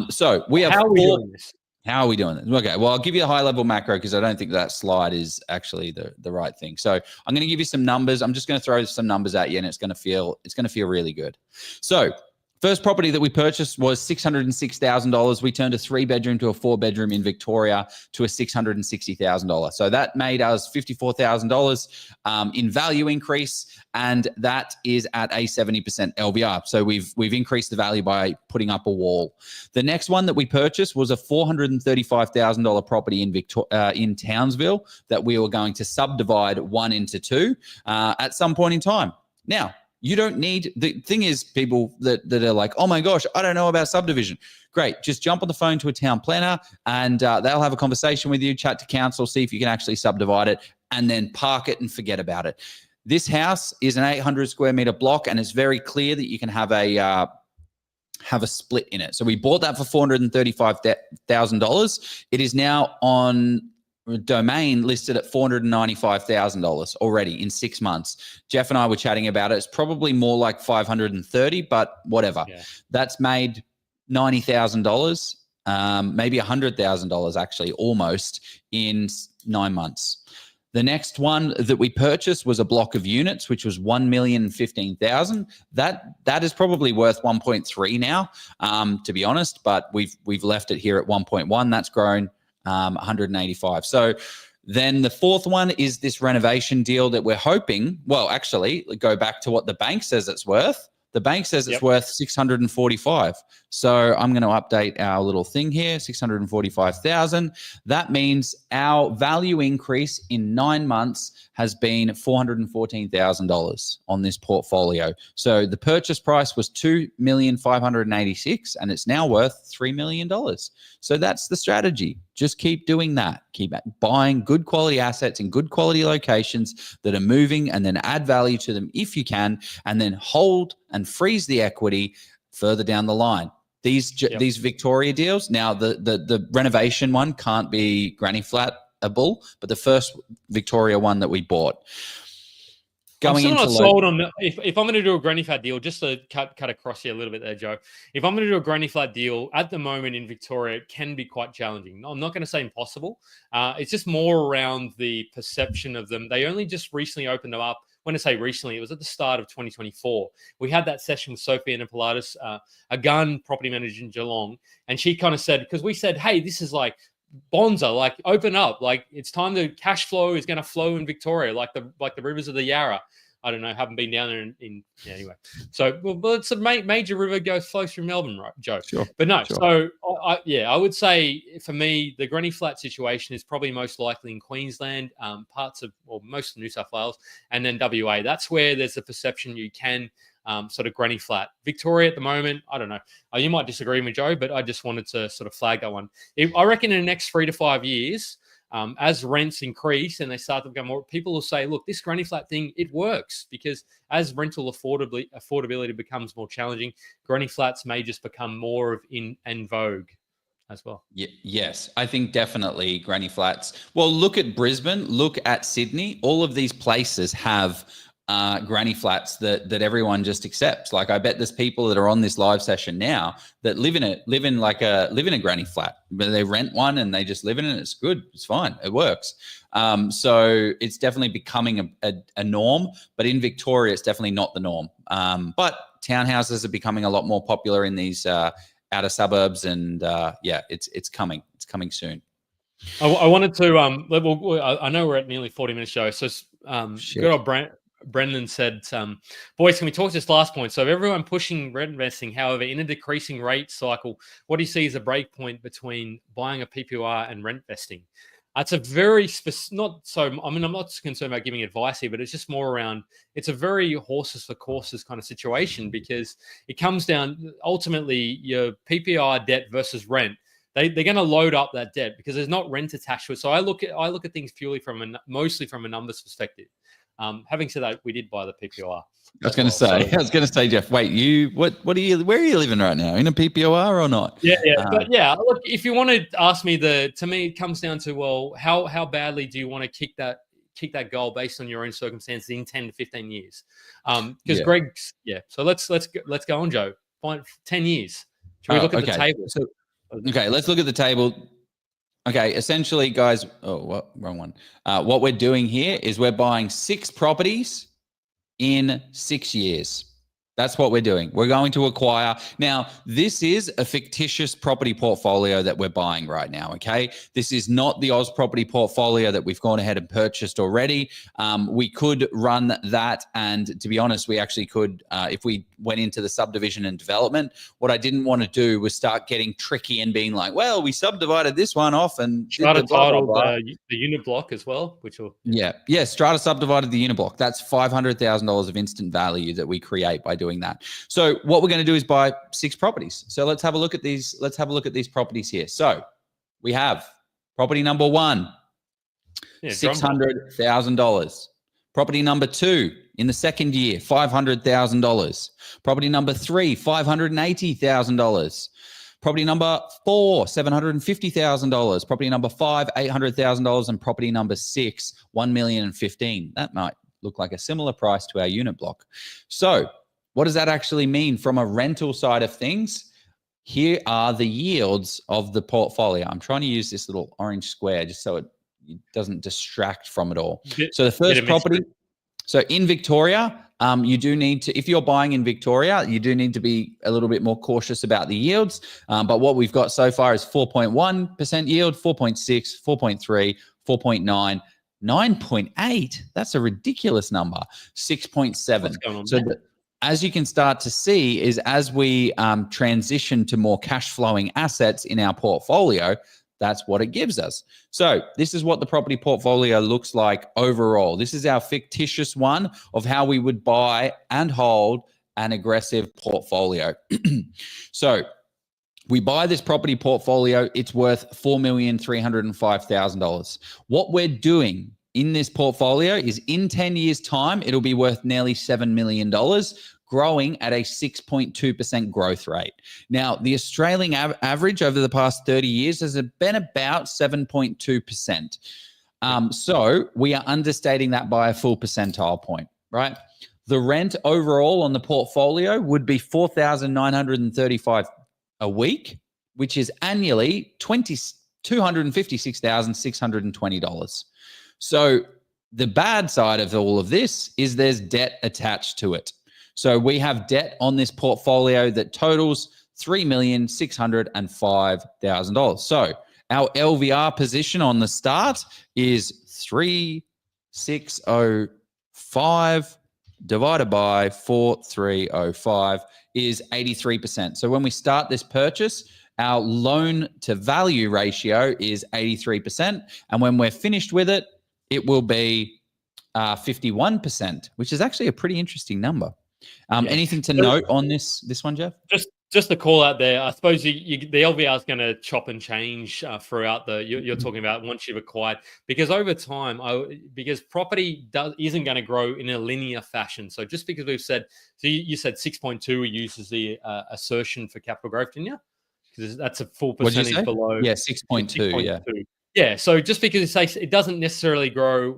So we have How are we doing this? How are we doing this? Okay. Well, I'll give you a high level macro because I don't think that slide is actually the right thing. So I'm going to give you some numbers. I'm just going to throw some numbers at you, and it's going to feel really good. So first property that we purchased was $606,000. We turned a 3-bedroom to a 4-bedroom in Victoria to a $660,000. So that made us $54,000 in value increase, and that is at a 70% LVR. So we've increased the value by putting up a wall. The next one that we purchased was a $435,000 property in Townsville that we were going to subdivide 1 into 2 at some point in time. Now, you don't need, the thing is, people that are like, oh my gosh, I don't know about subdivision. Great. Just jump on the phone to a town planner and they'll have a conversation with you, chat to council, see if you can actually subdivide it, and then park it and forget about it. This house is an 800 square meter block, and it's very clear that you can have a split in it. So we bought that for $435,000. It is now on Domain listed at $495,000 already in 6 months. Jeff and I were chatting about it. It's probably more like 530, but whatever. Yeah. That's made $90,000, maybe $100,000 actually, almost in 9 months. The next one that we purchased was a block of units, which was $1,015,000. That is probably worth 1.3 now, to be honest. But we've left it here at 1.1. That's grown 185. So then the fourth one is this renovation deal that we're hoping. Well, actually, go back to what the bank says it's worth. The bank says it's worth 645. So I'm going to update our little thing here, 645,000. That means our value increase in 9 months has been $414,000 on this portfolio. So the purchase price was $2,586,000, and it's now worth $3 million. So that's the strategy. Just keep doing that. Keep buying good quality assets in good quality locations that are moving, and then add value to them if you can, and then hold and freeze the equity further down the line. These Victoria deals, now the renovation one can't be granny flatable, but the first Victoria one that we bought. I'm still not sold on if I'm going to do a granny flat deal, just to cut across here a little bit there, Joe. If I'm going to do a granny flat deal at the moment in Victoria, it can be quite challenging. I'm not going to say impossible. It's just more around the perception of them. They only just recently opened them up. When I say recently, it was at the start of 2024. We had that session with Sophie and Pilatus, a gun property manager in Geelong, and she kind of said, because we said, hey, this is like bonza, like open up, like it's time the cash flow is going to flow in Victoria, like the rivers of the Yarra. I don't know, haven't been down there anyway. So, well, it's a major river flows through Melbourne, right, Joe? Sure. But no, sure. So I would say for me, the granny flat situation is probably most likely in Queensland, parts of, or most of New South Wales, and then WA. That's where there's a perception you can sort of granny flat. Victoria at the moment, I don't know. You might disagree with me, Joe, but I just wanted to sort of flag that one. I reckon in the next 3 to 5 years, as rents increase and they start to become more, people will say, look, this granny flat thing, it works, because as rental affordability becomes more challenging, granny flats may just become more in vogue as well. Yes, I think definitely granny flats. Well, look at Brisbane, look at Sydney. All of these places have granny flats that everyone just accepts. Like, I bet there's people that are on this live session now that live in a granny flat, but they rent one and they just live in it. It's good. It's fine. It works. So it's definitely becoming a norm, but in Victoria, it's definitely not the norm. But townhouses are becoming a lot more popular in these outer suburbs, and it's coming. It's coming soon. I wanted to I know we're at nearly 40 minutes, Joe. So good old Brendan said, boys, can we talk to this last point? So everyone pushing rent investing, however, in a decreasing rate cycle, what do you see as a break point between buying a PPoR and rent vesting? It's a very I'm not concerned about giving advice here, but it's just more around, it's a very horses for courses kind of situation, because it comes down, ultimately, your PPoR debt versus rent. They're going to load up that debt because there's not rent attached to it. So I look at things purely mostly from a numbers perspective. Having said that, we did buy the PPoR. I was going to say, Jeff, wait, where are you living right now? In a PPoR or not? Yeah. But yeah, look, if you want to ask me, to me, it comes down to, well, how badly do you want to kick that goal based on your own circumstances in 10 to 15 years? Because Greg's, So let's go on, Joe. 10 years. Should we look at the table? So, okay, let's look at the table. Okay, essentially, guys, wrong one. What we're doing here is we're buying 6 properties in 6 years. That's what we're doing. We're going to acquire. Now, this is a fictitious property portfolio that we're buying right now, okay? This is not the Oz property portfolio that we've gone ahead and purchased already. We could run that, and to be honest, we actually could, if we went into the subdivision and development. What I didn't want to do was start getting tricky and being like, well, we subdivided this one off and strata titled the unit block as well, which will... Yeah, strata subdivided the unit block. That's $500,000 of instant value that we create by doing that. So what we're going to do is buy 6 properties. So let's have a look at these. Let's have a look at these properties here. So we have property number 1, $600,000. Property number 2 in the second year, $500,000. Property number 3, $580,000. Property number 4, $750,000. Property number 5, $800,000. And property number 6, $1,015,000. That might look like a similar price to our unit block. So what does that actually mean from a rental side of things? Here are the yields of the portfolio. I'm trying to use this little orange square just so it doesn't distract from it all. So the first property, so in Victoria, you do need to, if you're buying in Victoria, you do need to be a little bit more cautious about the yields. But what we've got so far is 4.1% yield, 4.6, 4.3, 4.9, 9.8. That's a ridiculous number. 6.7. So as you can start to see is as we transition to more cash flowing assets in our portfolio, that's what it gives us. So this is what the property portfolio looks like overall. This is our fictitious one of how we would buy and hold an aggressive portfolio. So we buy this property portfolio, it's worth $4,305,000. What we're doing in this portfolio is in 10 years' time, it'll be worth nearly $7 million, growing at a 6.2% growth rate. Now, the Australian average over the past 30 years has been about 7.2%. So we are understating that by a full percentile point, right? The rent overall on the portfolio would be $4,935 a week, which is annually $256,620. So the bad side of all of this is there's debt attached to it. So we have debt on this portfolio that totals $3,605,000. So our LVR position on the start is 3,605 divided by 4,305 is 83%. So when we start this purchase, our loan to value ratio is 83%. And when we're finished with it, it will be 51%, which is actually a pretty interesting number. Anything to note on this one, Jeff? Just the call out there. I suppose the LVR is going to chop and change throughout you're talking about once you've acquired, because over time, because property isn't going to grow in a linear fashion. So just because we've said, so you said 6.2 we use as the assertion for capital growth, didn't you? Because that's a full percentage below. Yeah, 6.2. Yeah. Yeah, so just because it doesn't necessarily grow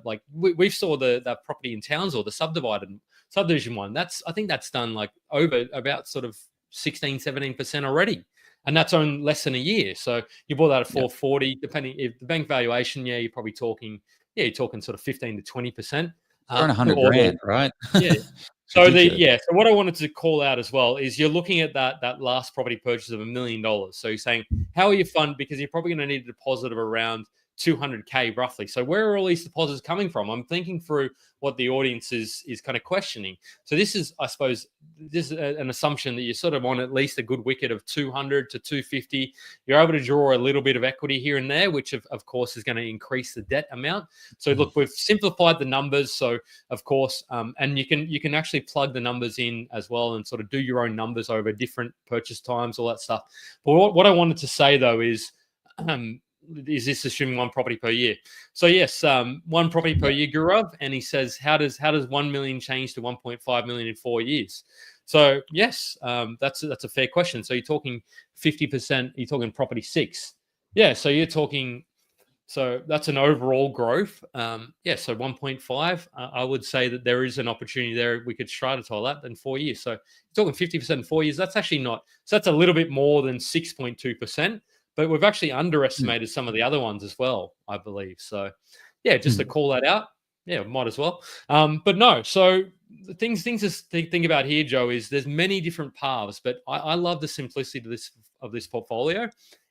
like we saw that property in Townsville, the subdivision one. I think that's done like over about sort of 16-17% already, and that's on less than a year. So you bought that at 440, depending if the bank valuation. Yeah, you're probably talking. Yeah, you're talking sort of 15 to 20%. Around $100,000, right? Yeah. So so what I wanted to call out as well is you're looking at that last property purchase of $1 million. So you're saying, how are you funded? Because you're probably going to need a deposit of around $200K roughly. So where are all these deposits coming from? I'm thinking through what the audience is kind of questioning. So this is, I suppose, an assumption that you sort of want at least a good wicket of 200 to 250. You're able to draw a little bit of equity here and there, which of course is going to increase the debt amount. So look, we've simplified the numbers. So of course, and you can actually plug the numbers in as well and sort of do your own numbers over different purchase times, all that stuff. But what I wanted to say though is this assuming one property per year? So yes, one property per year, Gurav, and he says, how does 1 million change to 1.5 million in 4 years? So yes, that's a fair question. So you're talking 50%. You're talking property 6. Yeah. So you're talking. So that's an overall growth. So 1.5. I would say that there is an opportunity there. We could stratotile that in 4 years. So you're talking 50% in 4 years. That's actually not. So that's a little bit more than 6.2%. But we've actually underestimated some of the other ones as well, I believe. So, yeah, just to call that out. Yeah, might as well. But no, so the things to think about here, Joe, is there's many different paths, but I love the simplicity of this portfolio,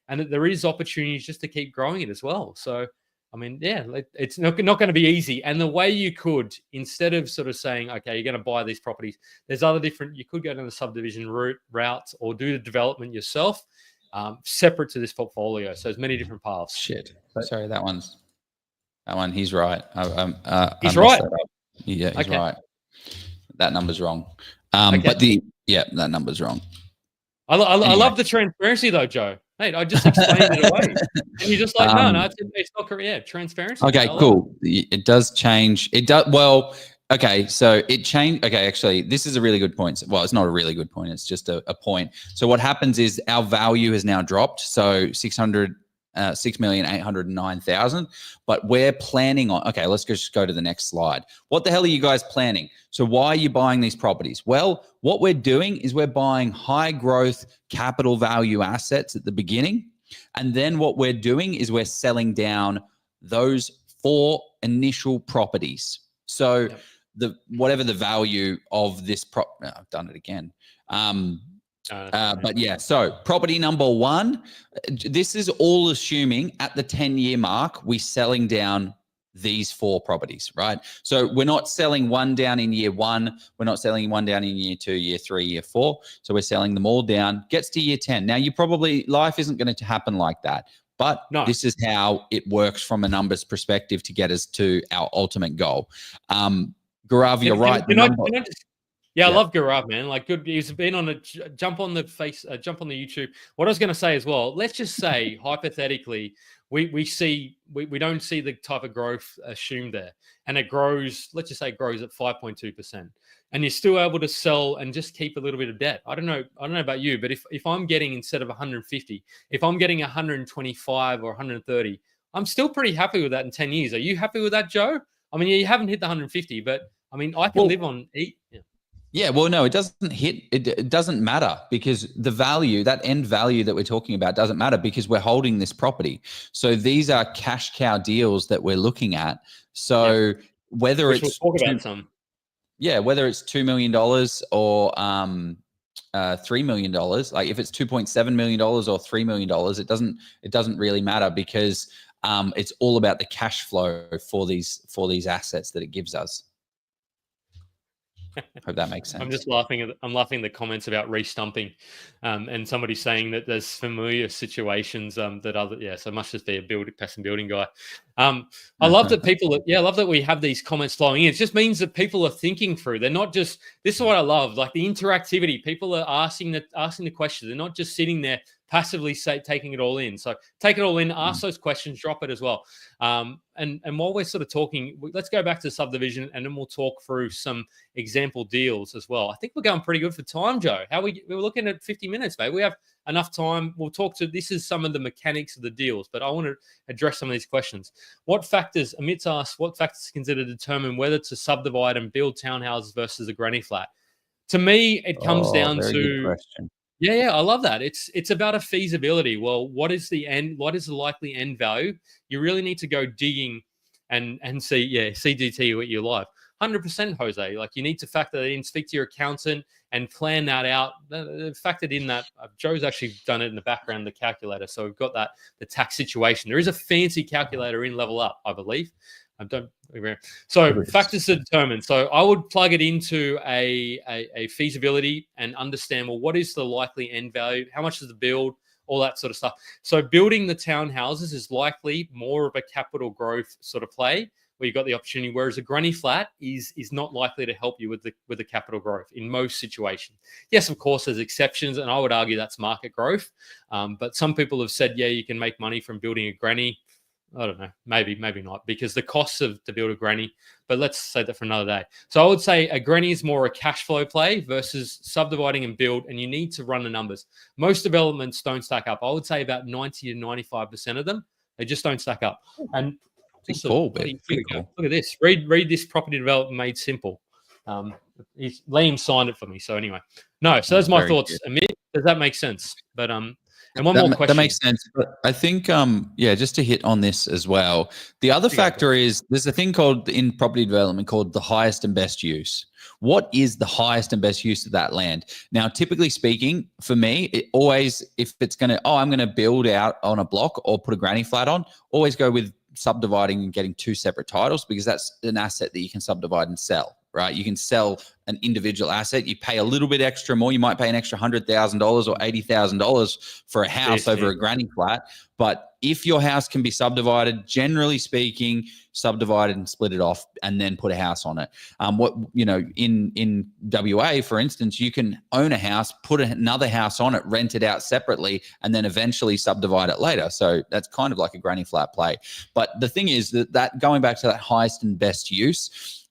and that there is opportunities just to keep growing it as well. So, I mean, yeah, it's not going to be easy. And the way you could, instead of sort of saying, okay, you're going to buy these properties, there's other different, you could go down the subdivision route or do the development yourself. Separate to this portfolio. So there's many different paths. Shit. Sorry, that one. He's right. He's right. Yeah, he's right. That number's wrong. But that number's wrong. I love the transparency though, Joe. Mate, I just explained it away. And you're just like, no, it's not correct. Yeah, transparency. Okay, cool. It does change. It does. Well, okay, so it changed. Okay, actually, this is a really good point. Well, it's not a really good point. It's just a point. So what happens is our value has now dropped. So 6,809,000. But we're planning on, okay, let's just go to the next slide. What the hell are you guys planning? So why are you buying these properties? Well, what we're doing is we're buying high growth capital value assets at the beginning. And then what we're doing is we're selling down those 4 initial properties. So whatever the value of this I've done it again. But yeah, so property number 1, this is all assuming at the 10-year mark, we're selling down these 4 properties, right? So we're not selling one down in year 1. We're not selling one down in year 2, year 3, year 4. So we're selling them all down, gets to year 10. Now life isn't going to happen like that, but this is how it works from a numbers perspective to get us to our ultimate goal. Gaurav, you're right. I love Gaurav, man. Like, good. He's been on a jump on the YouTube. What I was going to say as well, let's just say hypothetically, we don't see the type of growth assumed there, and it grows. Let's just say it grows at 5.2%, and you're still able to sell and just keep a little bit of debt. I don't know about you, but if I'm getting, instead of 150, if I'm getting 125 or 130, I'm still pretty happy with that in 10 years. Are you happy with that, Joe? I mean, you haven't hit the 150, but I mean, I can live on 8. Yeah, well, no, it doesn't hit. It doesn't matter, because the value, that end value that we're talking about, doesn't matter because we're holding this property. So these are cash cow deals that we're looking at. So whether it's we'll talk about some. Yeah, whether it's $2 million or $3 million, like if it's $2.7 million or $3 million, it doesn't really matter, because it's all about the cash flow for these assets that it gives us. Hope that makes sense. I'm just laughing at the comments about restumping, and somebody saying that there's familiar situations that other so it must just be a person building guy. I love that I love that we have these comments flowing in. It just means that people are thinking through. They're not just, this is what I love, like the interactivity. People are asking the questions. They're not just sitting there passively taking it all in. So take it all in, ask those questions, drop it as well. And while we're sort of talking, let's go back to subdivision, and then we'll talk through some example deals as well. I think we're going pretty good for time, Joe. We were looking at 50 minutes, mate. We have enough time. We'll talk to, this is some of the mechanics of the deals, but I want to address some of these questions. Amit's asked, what factors consider to determine whether to subdivide and build townhouses versus a granny flat? To me, it comes down to, yeah, I love that. It's about a feasibility. Well, what is the likely end value? You really need to go digging and see, CGT what you like. 100%, Jose. Like, you need to factor that in, speak to your accountant and plan that out. Factored in that Joe's actually done it in the background, the calculator. So we've got the tax situation. There is a fancy calculator in Level Up, I believe. So factors to determine. So I would plug it into a feasibility and understand, well, what is the likely end value? How much is the build? All that sort of stuff. So building the townhouses is likely more of a capital growth sort of play, where you've got the opportunity, whereas a granny flat is not likely to help you with the capital growth in most situations. Yes, of course, there's exceptions, and I would argue that's market growth. But some people have said, you can make money from building a granny. I don't know, maybe not, because the costs to build a granny, but let's say that for another day. So I would say a granny is more a cash flow play versus subdividing and build, and you need to run the numbers. Most developments don't stack up. I would say about 90 to 95% of them, they just don't stack up. And cool. Look at this. Read this Property Development Made Simple. Liam signed it for me. So anyway, so that's my thoughts. Amit, does that make sense? But and one more question. That makes sense. But I think, just to hit on this as well, the other factor is there's a thing called in property development called the highest and best use. What is the highest and best use of that land? Now, typically speaking, for me, it always, if it's going to, I'm going to build out on a block or put a granny flat on, always go with subdividing and getting 2 separate titles, because that's an asset that you can subdivide and sell. right? You can sell an individual asset. You pay a little bit extra more. You might pay an extra $100,000 or $80,000 for a house over a granny flat. But if your house can be subdivided, generally speaking, subdivide it and split it off and then put a house on it. In WA, for instance, you can own a house, put another house on it, rent it out separately, and then eventually subdivide it later. So that's kind of like a granny flat play. But the thing is that going back to that highest and best use,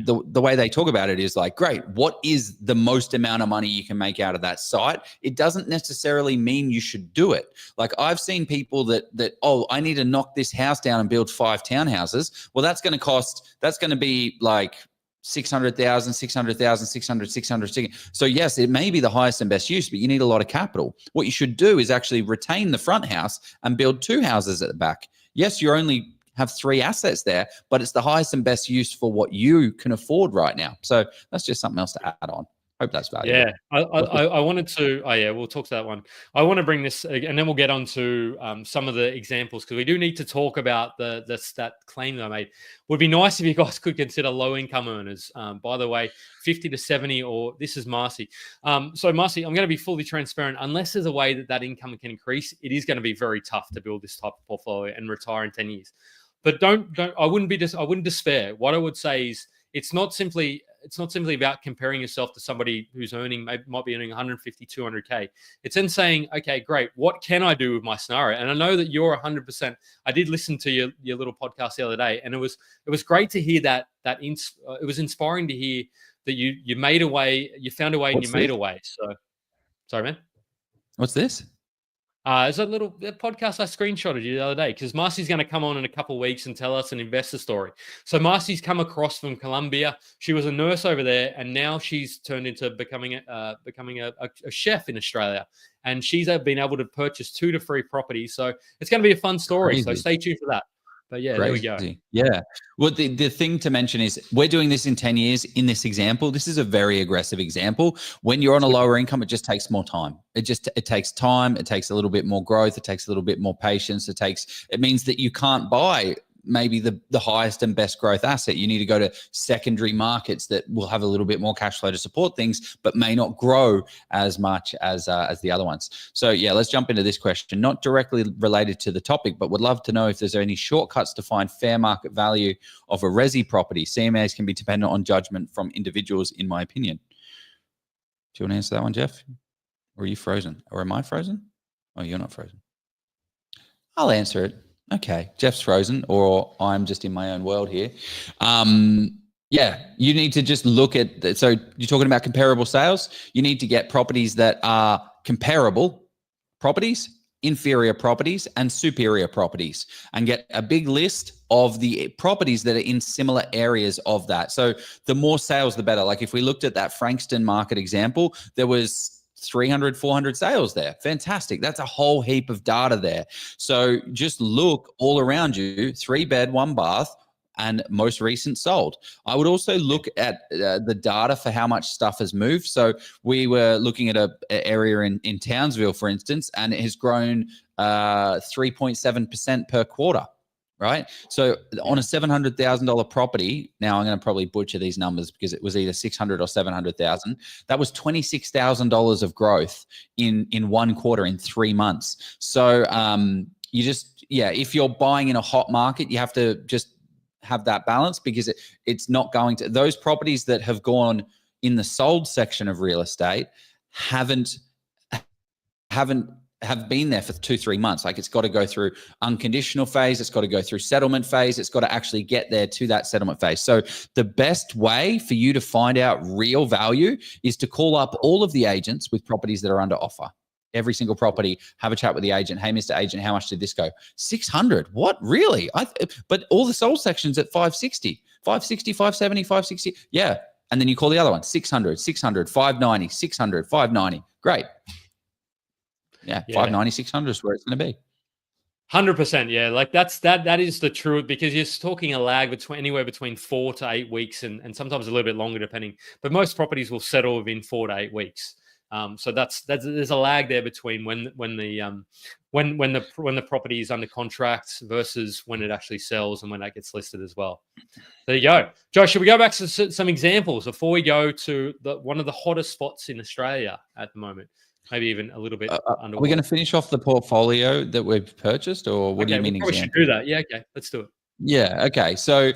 the way they talk about it is like, great, what is the most amount of money you can make out of that site? It doesn't necessarily mean you should do it. Like I've seen people that I need to knock this house down and build 5 townhouses. Well, that's going to be like 600,000, 600,000, 600. So yes, it may be the highest and best use, but you need a lot of capital. What you should do is actually retain the front house and build 2 houses at the back. Yes, you only have 3 assets there, but it's the highest and best use for what you can afford right now. So that's just something else to add on. Hope that's valuable. Yeah, I wanted to. Oh yeah, we'll talk to that one. I want to bring this, and then we'll get on to some of the examples, because we do need to talk about that claim that I made. Would be nice if you guys could consider low income earners. By the way, 50 to 70, or this is Marcy. So Marcy, I'm going to be fully transparent. Unless there's a way that income can increase, it is going to be very tough to build this type of portfolio and retire in 10 years. But I wouldn't despair. What I would say is it's not simply about comparing yourself to somebody who's might be earning 150, 200K. It's then saying, okay, great, what can I do with my scenario? And I know that you're 100%. I did listen to your little podcast the other day, and it was great to hear that it was inspiring to hear that you made a way, you found a way, and you made a way. So, sorry, man. What's this? There's a podcast I screenshotted you the other day, because Marcy's going to come on in a couple of weeks and tell us an investor story. So Marcy's come across from Colombia. She was a nurse over there, and now she's turned into becoming a chef in Australia. And she's been able to purchase 2 to 3 properties. So it's going to be a fun story. Crazy. So stay tuned for that. But yeah, Crazy. There we go. Yeah. Well, the thing to mention is we're doing this in 10 years in this example. This is a very aggressive example. When you're on a lower income, it just takes more time. It takes time. It takes a little bit more growth. It takes a little bit more patience. It means that you can't buy maybe the highest and best growth asset. You need to go to secondary markets that will have a little bit more cash flow to support things, but may not grow as much as the other ones. So yeah, let's jump into this question. Not directly related to the topic, but would love to know if there's any shortcuts to find fair market value of a resi property. CMAs can be dependent on judgment from individuals, in my opinion. Do you want to answer that one, Jeff? Or are you frozen? Or am I frozen? Oh, you're not frozen. I'll answer it. Okay, Jeff's frozen, or I'm just in my own world here. Yeah, you need to just look at, so you're talking about comparable sales. You need to get properties that are comparable properties, inferior properties, and superior properties, and get a big list of the properties that are in similar areas of that. So the more sales, the better. Like if we looked at that Frankston market example, there was 300, 400 sales there. Fantastic. That's a whole heap of data there. So just look all around you, 3-bed, 1 bath, and most recent sold. I would also look at the data for how much stuff has moved. So we were looking at an area in Townsville, for instance, and it has grown 3.7% per quarter. Right. So on a $700,000 property, now I'm going to probably butcher these numbers because it was either 600 or 700,000. That was $26,000 of growth in 1 quarter, in 3 months. So if you're buying in a hot market, you have to just have that balance, because it's not going to, those properties that have gone in the sold section of real estate haven't have been there for 2-3 months. Like it's got to go through unconditional phase. It's got to go through settlement phase. It's got to actually get there to that settlement phase. So the best way for you to find out real value is to call up all of the agents with properties that are under offer. Every single property, have a chat with the agent. Hey, Mr. Agent, how much did this go? 600. What? Really? But all the sold sections at 560, 570, 560. Yeah. And then you call the other one, 600, 590, 600, 590. Great. Yeah, 590, 600 is where it's going to be. 100%. Yeah, like that is the truth, because you're talking a lag anywhere between 4 to 8 weeks, and sometimes a little bit longer depending. But most properties will settle within 4 to 8 weeks. So that's there's a lag there between when the property is under contract versus when it actually sells and when that gets listed as well. There you go. Josh, should we go back to some examples before we go to one of the hottest spots in Australia at the moment? Maybe even a little bit underwater. Are we going to finish off the portfolio that we've purchased, or what do you mean? We probably should do that. Yeah, okay, let's do it. Yeah, okay. So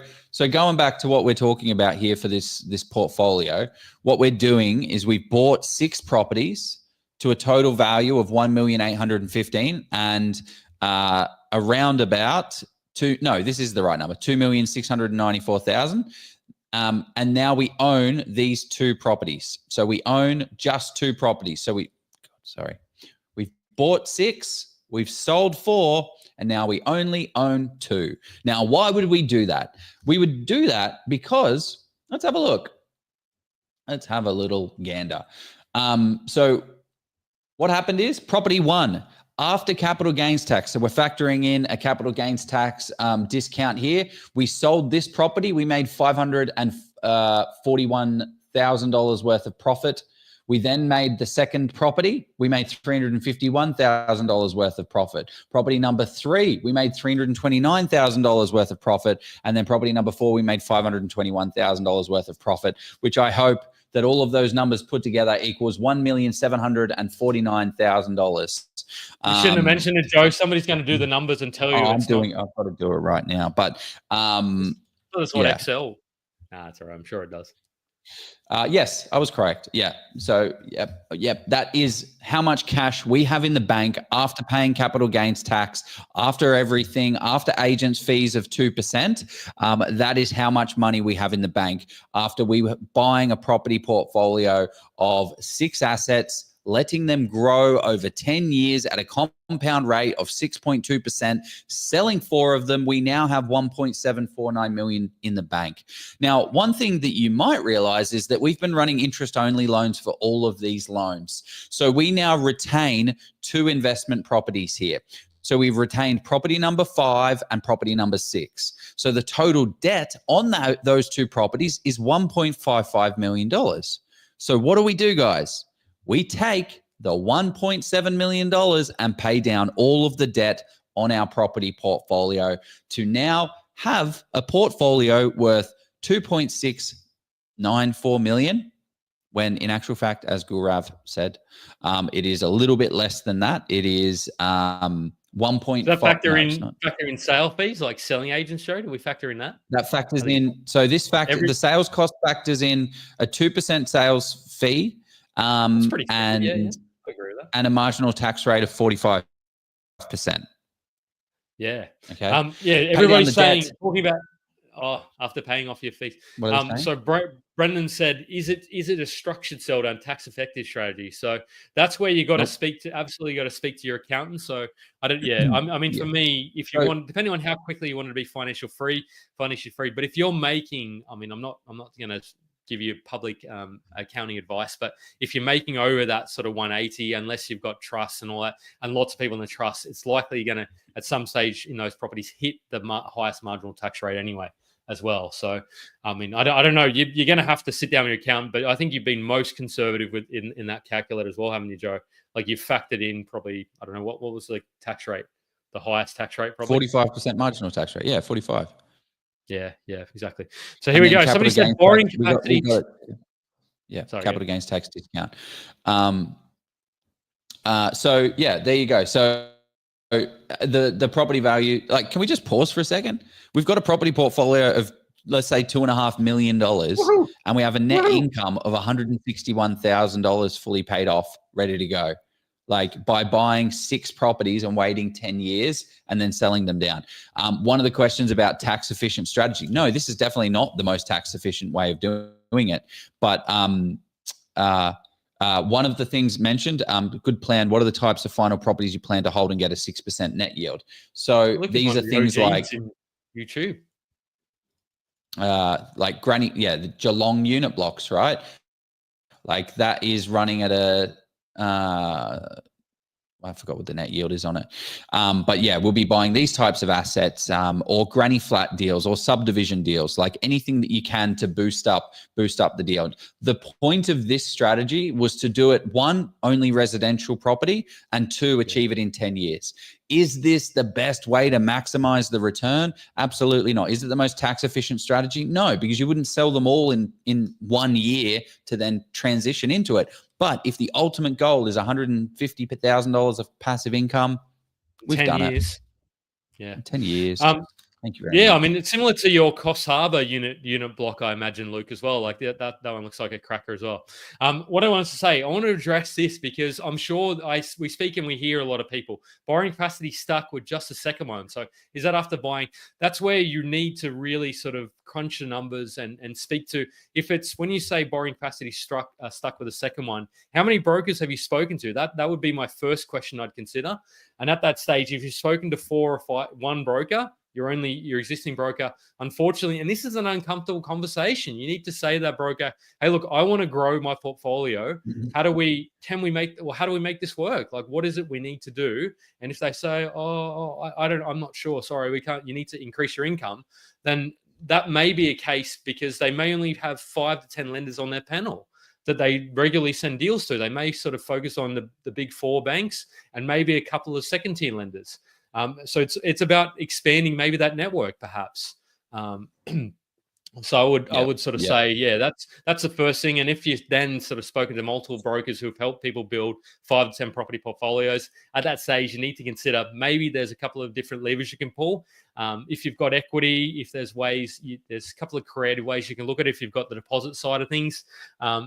going back to what we're talking about here for this portfolio, what we're doing is we bought 6 properties to a total value of 1,815,000 and around about this is the right number, 2,694,000. And now we own these 2 properties. So we own just 2 properties. So we've bought 6, we've sold 4, and now we only own 2. Now, why would we do that? We would do that because, let's have a look. Let's have a little gander. So what happened is property 1, after capital gains tax, so we're factoring in a capital gains tax discount here. We sold this property. We made $541,000 worth of profit. We then made the second property. We made $351,000 worth of profit. Property number 3, we made $329,000 worth of profit. And then property number 4, we made $521,000 worth of profit, which I hope that all of those numbers put together equals $1,749,000. You shouldn't have mentioned it, Joe. Somebody's going to do the numbers and tell you. I've got to do it right now. But that's what Excel. Nah, it's all right. I'm sure it does. Yes, I was correct. Yeah. So, yep. That is how much cash we have in the bank after paying capital gains tax, after everything, after agents' fees of 2%. That is how much money we have in the bank after we were buying a property portfolio of 6 assets, letting them grow over 10 years at a compound rate of 6.2%, selling 4 of them. We now have 1.749 million in the bank. Now, one thing that you might realize is that we've been running interest-only loans for all of these loans. So we now retain 2 investment properties here. So we've retained property number 5 and property number 6. So the total debt on those 2 properties is $1.55 million. So what do we do, guys? We take the $1.7 million and pay down all of the debt on our property portfolio to now have a portfolio worth $2.694 million, when in actual fact, as Gurav said, it is a little bit less than that. It is 1.5. Does that factor in sale fees, like selling agents, Joe? Do we factor in that? That factors in. So this the sales cost factors in a 2% sales fee. That's pretty and I agree with that. And a marginal tax rate of 45%. Yeah. Okay. Everybody's talking about after paying off your fees. So Brendan said, is it a structured sell down, tax effective strategy? So that's where you got to speak to your accountant. So I don't. Yeah. I mean, for me, if you want, depending on how quickly you want to be financially free. But if you're making, I mean, I'm not going to give you public accounting advice, but if you're making over that sort of 180, unless you've got trusts and all that, and lots of people in the trust, it's likely you're going to at some stage in those properties hit the highest marginal tax rate anyway as well. So I mean, I don't know, you're going to have to sit down with your accountant, but I think you've been most conservative in that calculator as well, haven't you, Joe? Like you've factored in probably, I don't know, what was the tax rate, the highest tax rate? Probably 45% marginal tax rate. Yeah, 45. Yeah, exactly. So here we go. Somebody said borrowing capacity. Capital gains tax discount. So yeah, there you go. So the property value, like, can we just pause for a second? We've got a property portfolio of, let's say, $2.5 million, and we have a net income of $161,000 fully paid off, ready to go. Like by buying 6 properties and waiting 10 years and then selling them down. One of the questions about tax efficient strategy. No, this is definitely not the most tax efficient way of doing it. But one of the things mentioned, good plan. What are the types of final properties you plan to hold and get a 6% net yield? So these are things like YouTube. Like the Geelong unit blocks, right? Like that is running at a I forgot what the net yield is on it. But yeah, we'll be buying these types of assets or granny flat deals or subdivision deals, like anything that you can to boost up the deal. The point of this strategy was to do it, one, only residential property, and two, achieve it in 10 years. Is this the best way to maximize the return? Absolutely not. Is it the most tax efficient strategy? No, because you wouldn't sell them all in 1 year to then transition into it. But if the ultimate goal is $150,000 of passive income, we've done it. Yeah. 10 years. Thank you very much. Yeah, I mean, it's similar to your Coffs Harbour unit block, I imagine, Luke, as well. Like that one looks like a cracker as well. What I wanted to say, I want to address this because I'm sure we speak and we hear a lot of people. Borrowing capacity stuck with just a second one. So is that after buying? That's where you need to really sort of crunch the numbers and speak to, if it's when you say borrowing capacity stuck with a second one, how many brokers have you spoken to? That would be my first question I'd consider. And at that stage, if you've spoken to 4 or 5, one broker, your existing broker, unfortunately, and this is an uncomfortable conversation. You need to say to that broker, hey, look, I want to grow my portfolio. How do we make this work? Like, what is it we need to do? And if they say, I'm not sure, sorry, we can't, you need to increase your income, then that may be a case because they may only have 5 to 10 lenders on their panel that they regularly send deals to. They may sort of focus on the big 4 banks and maybe a couple of second tier lenders. So it's about expanding maybe that network, perhaps. So I would sort of say, yeah, that's the first thing. And if you've then sort of spoken to multiple brokers who've helped people build 5 to 10 property portfolios, at that stage, you need to consider maybe there's a couple of different levers you can pull. If you've got equity, if there's ways, there's a couple of creative ways you can look at it if you've got the deposit side of things.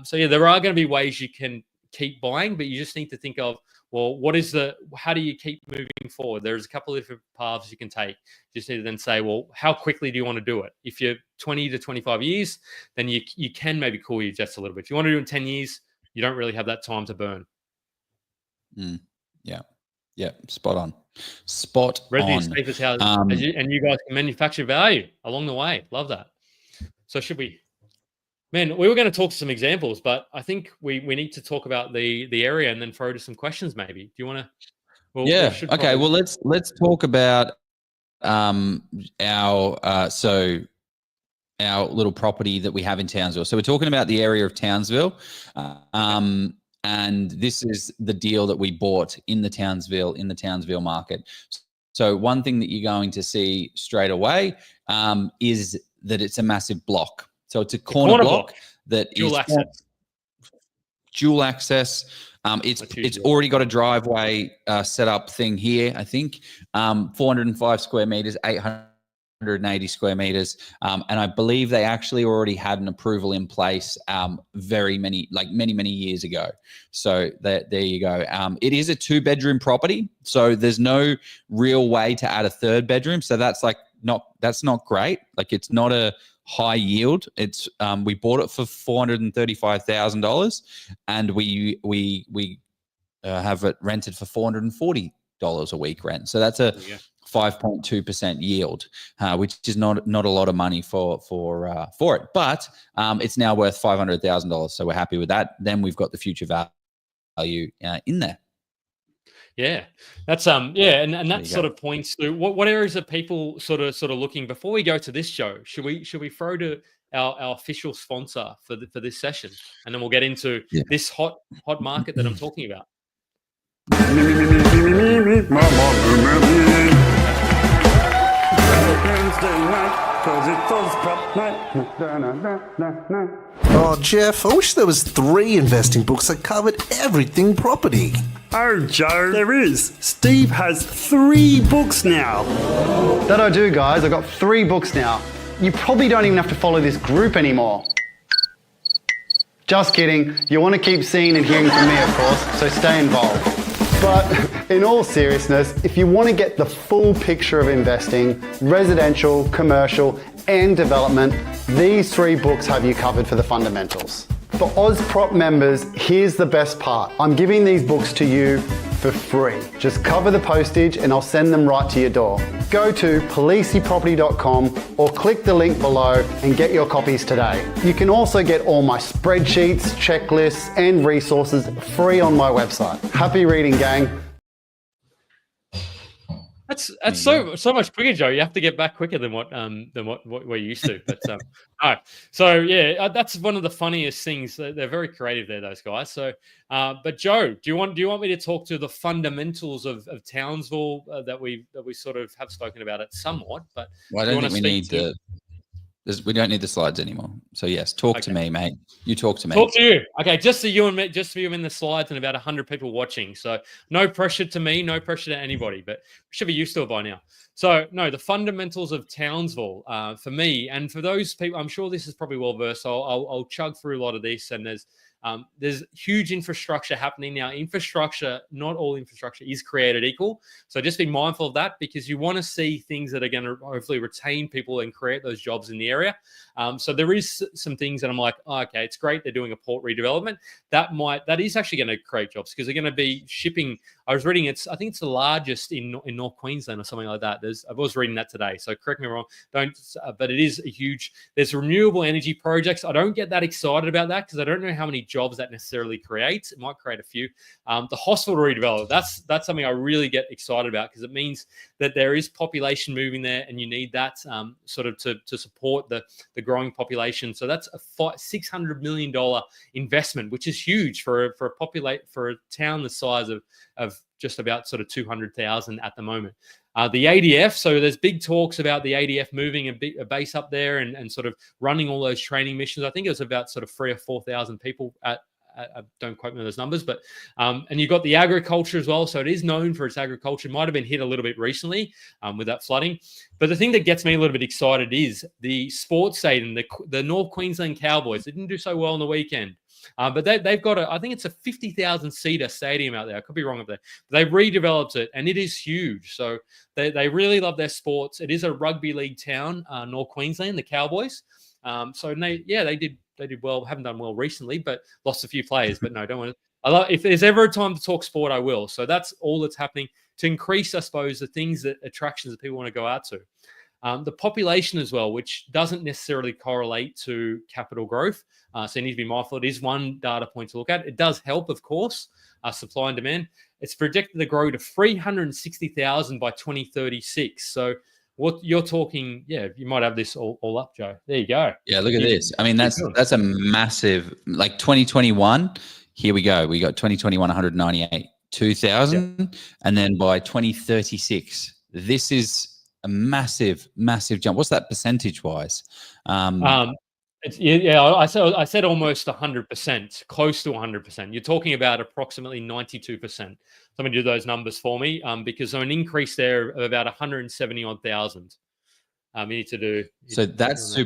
So yeah, there are going to be ways you can keep buying, but you just need to think of, well, how do you keep moving forward? There's a couple of different paths you can take. You just need to then say, well, how quickly do you want to do it? If you're 20 to 25 years, then you can maybe cool your jets a little bit. If you want to do it in 10 years, you don't really have that time to burn. Yeah, spot on. Residue safest house, and you guys can manufacture value along the way. Love that. So should we? Man, we were going to talk to some examples, but I think we need to talk about the area and then throw to some questions. Maybe. Do you want to? Okay. Well, let's talk about our little property that we have in Townsville. So we're talking about the area of Townsville, and this is the deal that we bought in the Townsville market. So one thing that you're going to see straight away is that it's a massive block. So it's a corner block that dual access. Dual access. It's already got a driveway set up thing here, I think. 405 square meters, 880 square meters. And I believe they actually already had an approval in place many years ago. So there you go. It is a 2-bedroom property. So there's no real way to add a 3rd bedroom. So that's not great. Like, it's not a high yield. It's we bought it for $435,000, and we have it rented for $440 a week rent. So that's a 5.2% yield, which is not a lot of money for it. But it's now worth $500,000. So we're happy with that. Then we've got the future value in there. Yeah, that's and that sort of points to what areas are people sort of looking. Before we go to this show, should we throw to our official sponsor for this session, and then we'll get into this hot market that I'm talking about. Oh, Jeff, I wish there was 3 investing books that covered everything property. Oh, Joe, there is. Steve has 3 books now. That I do, guys. I've got 3 books now. You probably don't even have to follow this group anymore. Just kidding. You want to keep seeing and hearing from me, of course, so stay involved. But in all seriousness, if you want to get the full picture of investing, residential, commercial, and development, these 3 books have you covered for the fundamentals. For OzProp members, here's the best part. I'm giving these books to you for free. Just cover the postage and I'll send them right to your door. Go to policeyproperty.com or click the link below and get your copies today. You can also get all my spreadsheets, checklists, and resources free on my website. Happy reading, gang. That's There you so much quicker, Joe. You have to get back quicker than what we're used to. But no. So yeah, that's one of the funniest things. They're very creative there, those guys. So, but Joe, do you want me to talk to the fundamentals of Townsville that we sort of have spoken about it somewhat? But Well, I don't think we need we don't need the slides anymore. So yes, talk to me, mate. You talk to me. Talk to you. Okay, just so you and me, just for you in the slides and about 100 people watching. So no pressure to me, no pressure to anybody, but we should be used to it by now. So no, the fundamentals of Townsville for me and for those people, I'm sure this is probably well versed. So I'll chug through a lot of this, and there's huge infrastructure happening now. Infrastructure, not all infrastructure is created equal. So just be mindful of that, because you want to see things that are going to hopefully retain people and create those jobs in the area. So there is some things that I'm like, oh, okay, it's great they're doing a port redevelopment. That is actually going to create jobs, because they're going to be shipping. I was reading I think it's the largest in North Queensland or something like that. I was reading that today, so correct me wrong. But it is a huge. There's renewable energy projects. I don't get that excited about that, because I don't know how many jobs that necessarily creates. It might create a few. The hospital redevelopment, that's something I really get excited about, because it means that there is population moving there, and you need that sort of to support the growing population. So that's a $600 million investment, which is huge for a town the size of just about sort of 200,000 at the moment. The ADF, so there's big talks about the ADF moving a base up there and sort of running all those training missions. I think it was about sort of 3,000 or 4,000 people don't quote me on those numbers, but and you've got the agriculture as well. So it is known for its agriculture. It might have been hit a little bit recently with that flooding. But the thing that gets me a little bit excited is the sports stadium, the North Queensland Cowboys. They didn't do so well on the weekend. But they've got I think it's a 50,000 seater stadium out there. I could be wrong up there. But they've redeveloped it, and it is huge. So they really love their sports. It is a rugby league town, North Queensland, the Cowboys. So they did well. Haven't done well recently, but lost a few players. But no, don't want to. If there's ever a time to talk sport, I will. So that's all that's happening to increase, I suppose, the attractions that people want to go out to. The population as well, which doesn't necessarily correlate to capital growth. So you need to be mindful. It is one data point to look at. It does help, of course, supply and demand. It's projected to grow to 360,000 by 2036. So what you're talking, you might have this all up, Joe. There you go. Yeah, look at this. I mean, that's a massive, like 2021, here we go. We got 2021, 198, 2,000. And then by 2036, this is a massive, massive jump. What's that percentage-wise? I said almost 100%, close to 100%. You're talking about approximately 92%. Somebody do those numbers for me, because an increase there of about 170,000. You need to do. So that's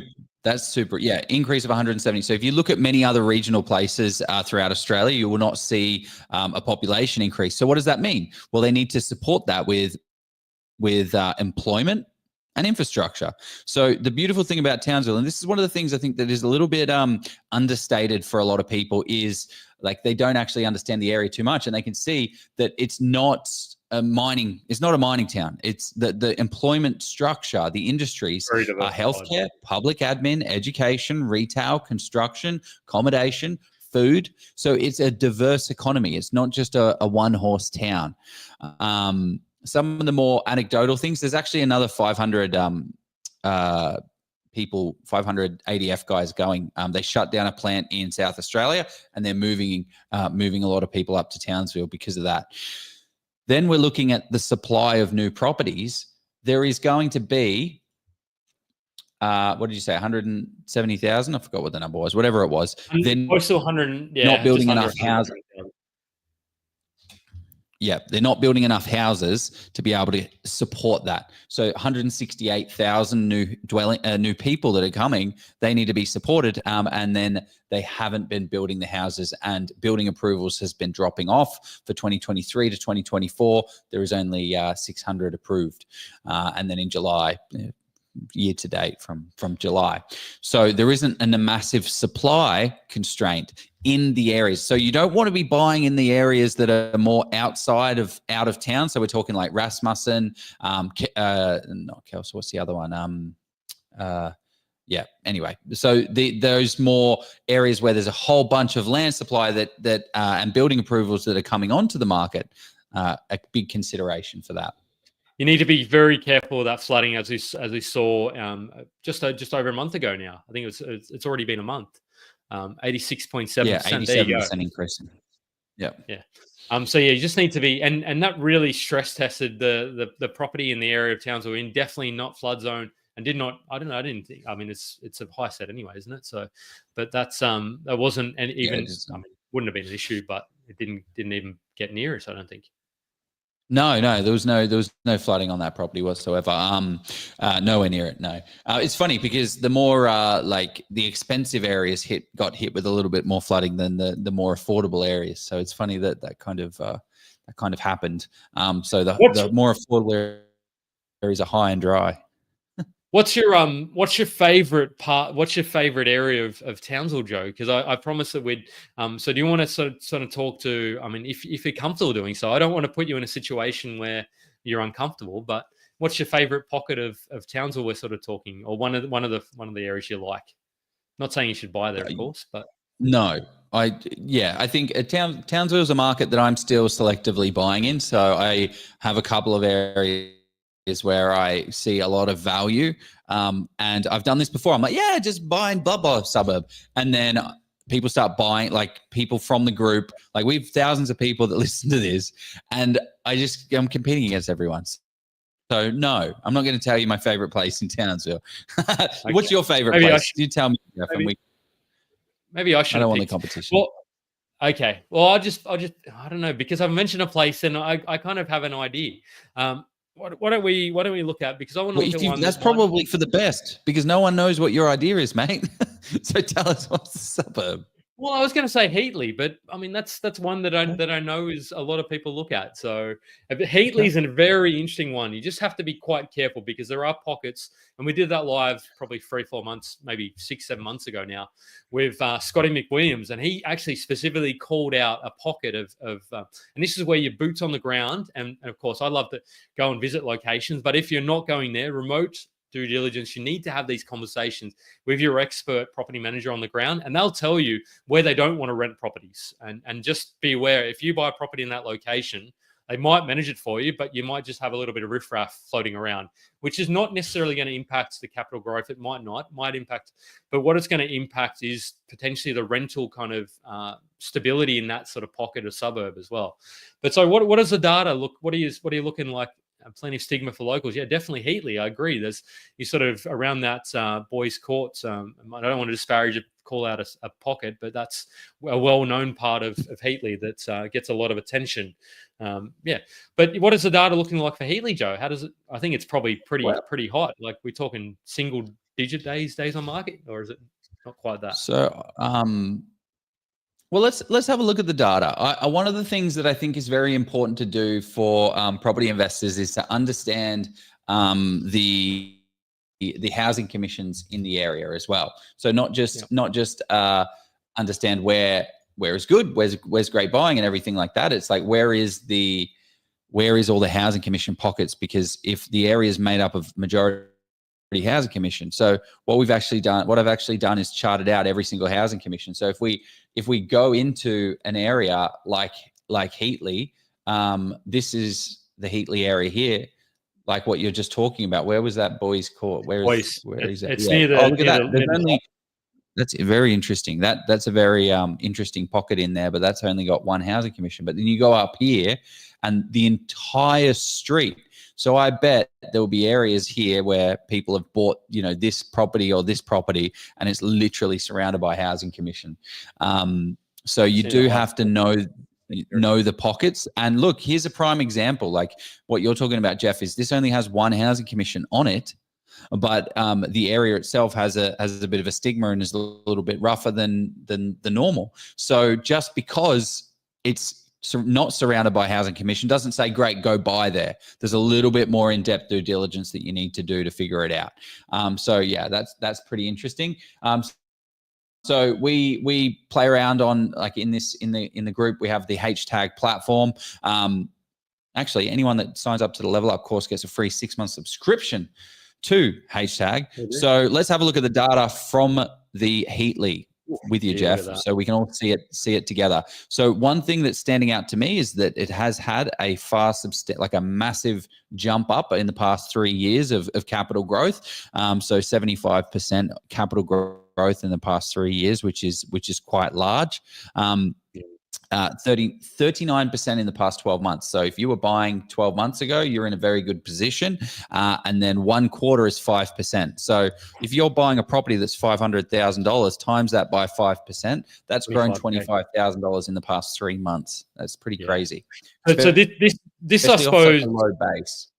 super. Yeah, increase of 170. So if you look at many other regional places throughout Australia, you will not see a population increase. So what does that mean? Well, they need to support that with employment and infrastructure. So the beautiful thing about Townsville, and this is one of the things I think that is a little bit understated for a lot of people, is like they don't actually understand the area too much, and they can see that it's not a mining town. It's the employment structure, the industries are healthcare, public admin, education, retail, construction, accommodation, food. So it's a diverse economy. It's not just a one-horse town. Some of the more anecdotal things, there's actually another 500 people, 500 ADF guys going. They shut down a plant in South Australia, and they're moving a lot of people up to Townsville because of that. Then we're looking at the supply of new properties. There is going to be, what did you say, 170,000? I forgot what the number was, whatever it was. Then close to 100, not building enough houses. Yeah, they're not building enough houses to be able to support that. So 168,000 new people that are coming, they need to be supported. And then they haven't been building the houses, and building approvals has been dropping off for 2023 to 2024. There is only 600 approved. And then in July, year to date from July. So there isn't a massive supply constraint in the areas. So you don't want to be buying in the areas that are more out of town. So we're talking like Rasmussen, not Kelso, what's the other one? Anyway, so those more areas where there's a whole bunch of land supply that and building approvals that are coming onto the market, a big consideration for that. you need to be very careful of that flooding, as we saw just over a month ago now. I think it's already been a month. 86.7%. Yeah, There you go. 87% increase. Yeah. Yeah. So yeah, you just need to be, and that really stress tested the property in the area of Townsville in, definitely not flood zone, and did not. I don't know. I didn't think. I mean, it's a high set anyway, isn't it? So, but that wasn't, and even I mean, wouldn't have been an issue, but it didn't even get near us, I don't think. No, there was no flooding on that property whatsoever. Nowhere near it. No. It's funny because the more like the expensive areas got hit with a little bit more flooding than the more affordable areas. So it's funny that kind of happened. So the more affordable areas are high and dry. What's your favorite part? What's your favorite area of Townsville, Joe? Because I promised that we'd. So do you want to sort of talk to? I mean, if you're comfortable doing so, I don't want to put you in a situation where you're uncomfortable. But what's your favorite pocket of Townsville? We're sort of talking, or one of the areas you like. Not saying you should buy there, of course, but no. I think Townsville is a market that I'm still selectively buying in. So I have a couple of areas where I see a lot of value. And I've done this before. I'm like, yeah, just buying blah, blah suburb. And then people start buying, like people from the group, like we have thousands of people that listen to this, and I'm competing against everyone. So no, I'm not going to tell you my favorite place in Townsville. Okay. What's your favorite place? You tell me. Maybe I should. I don't want the competition. Well, okay. Well, I don't know, because I've mentioned a place and I kind of have an idea. Why don't we look at, because I want to look at one. That's probably for the best, because no one knows what your idea is, mate. So tell us what's the suburb. Well, I was going to say Heatley, but I mean that's one that I know is a lot of people look at. So Heatley is a very interesting one. You just have to be quite careful, because there are pockets, and we did that live probably 3-4 months, maybe 6-7 months ago now, with Scotty McWilliams, and he actually specifically called out a pocket of and this is where your boots on the ground, and of course I love to go and visit locations, but if you're not going there, remote due diligence, you need to have these conversations with your expert property manager on the ground, and they'll tell you where they don't want to rent properties. And just be aware, if you buy a property in that location, they might manage it for you, but you might just have a little bit of riffraff floating around, which is not necessarily going to impact the capital growth. It might impact, but what it's going to impact is potentially the rental kind of stability in that sort of pocket or suburb as well. But so what does the data look? What are you looking like? Plenty of stigma for locals. Yeah, definitely Heatley. I agree. You sort of around that boys' courts. I don't want to disparage it, call out a pocket, but that's a well-known part of Heatley that gets a lot of attention. But what is the data looking like for Heatley, Joe? How does it? I think it's probably pretty hot. Like we're talking single-digit days on market, or is it not quite that? So, well, let's have a look at the data. One of the things that I think is very important to do for property investors is to understand the housing commissions in the area as well. So not just understand where is good, where's great buying and everything like that. It's like where is all the housing commission pockets? Because if the area is made up of majority housing commission, so what I've actually done is charted out every single housing commission. So if we go into an area like Heatley, this is the Heatley area here, like what you're just talking about. Where was that boys' court? Where is it? It's near the. Look at that. That's very interesting. That's a very interesting pocket in there, but that's only got one housing commission. But then you go up here, and the entire street. So I bet there will be areas here where people have bought, this property or this property, and it's literally surrounded by housing commission. So you do have to know the pockets. And look, here's a prime example. Like what you're talking about, Jeff, is this only has one housing commission on it, but the area itself has a bit of a stigma and is a little bit rougher than the normal. So just because it's not surrounded by housing commission doesn't say great, go buy there. There's a little bit more in-depth due diligence that you need to do to figure it out. So yeah, that's pretty interesting. So we play around on, like in the group, we have the hashtag platform. Actually, anyone that signs up to the Level Up course gets a free 6-month subscription to hashtag. So let's have a look at the data from the Heatley with you, Yeah, look at Jef, that. so we can all see it together. So one thing that's standing out to me is that it has had a like a massive jump up in the past 3 years of capital growth. So 75% capital growth in the past 3 years, which is quite large. 39% in the past 12 months. So if you were buying 12 months ago, you're in a very good position. And then 1/4 is 5%. So if you're buying a property that's $500,000, times that by 5%, that's grown 25K. $25,000 in the past 3 months. That's pretty crazy. So this I Especially off such suppose, a low base.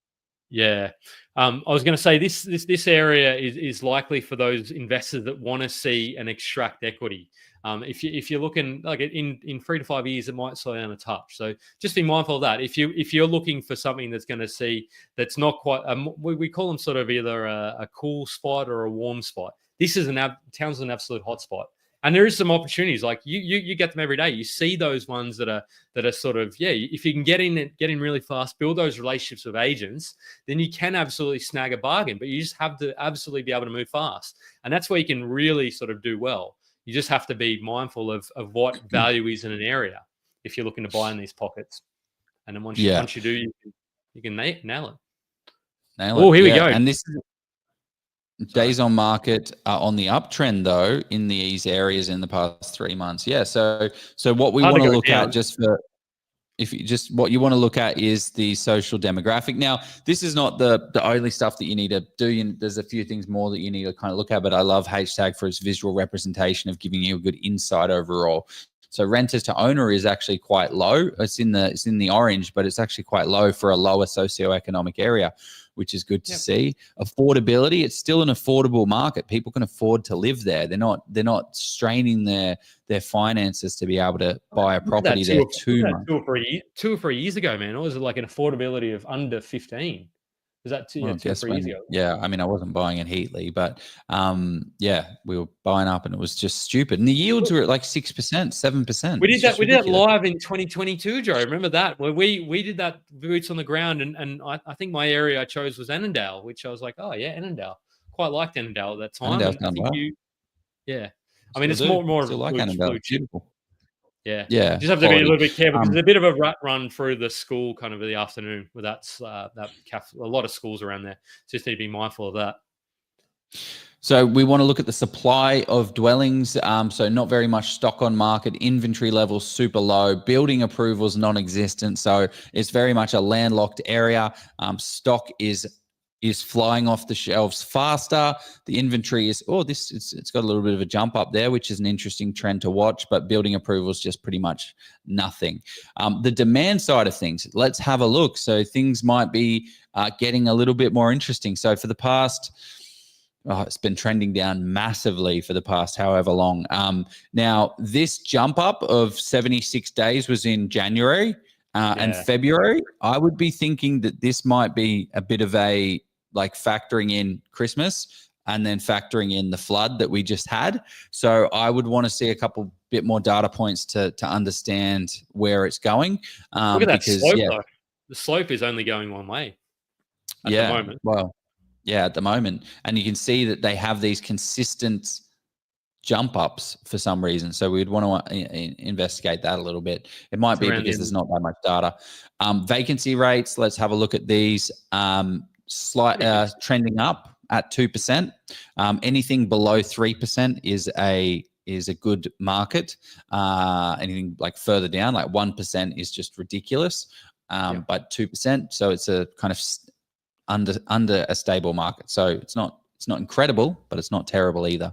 yeah. I was going to say this area is likely for those investors that want to see and extract equity. If you're looking like in 3 to 5 years, it might slow down a touch. So just be mindful of that. If you're looking for something that's going to see that's not quite, we call them sort of either a cool spot or a warm spot. This is Townsville an absolute hot spot. And there is some opportunities, like you get them every day. You see those ones that are sort of, if you can get in really fast, build those relationships with agents, then you can absolutely snag a bargain. But you just have to absolutely be able to move fast, and that's where you can really sort of do well. You just have to be mindful of what value is in an area if you're looking to buy in these pockets. And then once you do, you can nail it. Oh, here we go. And this is days on market are on the uptrend though in these areas in the past 3 months. Yeah. So what we want to look at what you want to look at is the social demographic. Now, this is not the only stuff that you need to do. There's a few things more that you need to kind of look at, but I love hashtag for its visual representation of giving you a good insight overall. So renters to owner is actually quite low. It's in the orange, but it's actually quite low for a lower socioeconomic area, which is good to see. Affordability, it's still an affordable market. People can afford to live there. They're not straining their finances to be able to buy a property there too much. 2 or 3 years ago, man, it was like an affordability of under 15. Was that 2 or 3 years ago? Yeah, I mean, I wasn't buying in Heatley, but we were buying up and it was just stupid. And the yields were at like 6%, 7%. We did that live in 2022, Joe. Remember that? Where we did that boots on the ground, and I think my area I chose was Annandale, which I was like, oh yeah, Annandale. Quite liked Annandale at that time. Annandale's done well. I mean, it's more still like Annandale. It's beautiful. Yeah. Yeah. You just have to be a little bit careful because there's a bit of a rat run through the school kind of in the afternoon with that cafe. A lot of schools around there. So just need to be mindful of that. So we want to look at the supply of dwellings. So not very much stock on market, inventory levels super low, building approvals non-existent. So it's very much a landlocked area. Stock is flying off the shelves faster. The inventory is, it's got a little bit of a jump up there, which is an interesting trend to watch, but building approvals just pretty much nothing. The demand side of things, let's have a look. So things might be getting a little bit more interesting. So for the past, it's been trending down massively for the past however long. Now, this jump up of 76 days was in January and February. I would be thinking that this might be a bit of a, like factoring in Christmas and then factoring in the flood that we just had. So I would want to see a couple bit more data points to understand where it's going. Look at that slope, though. The slope is only going one way at the moment. Well, yeah, at the moment. And you can see that they have these consistent jump ups for some reason. So we'd want to investigate that a little bit. It might be because there's not that much data. Vacancy rates, let's have a look at these. Slight trending up at 2%. Anything below 3% is a good market. Anything like further down, like 1% is just ridiculous. But 2%, so it's a kind of under a stable market. So it's not incredible, but it's not terrible either.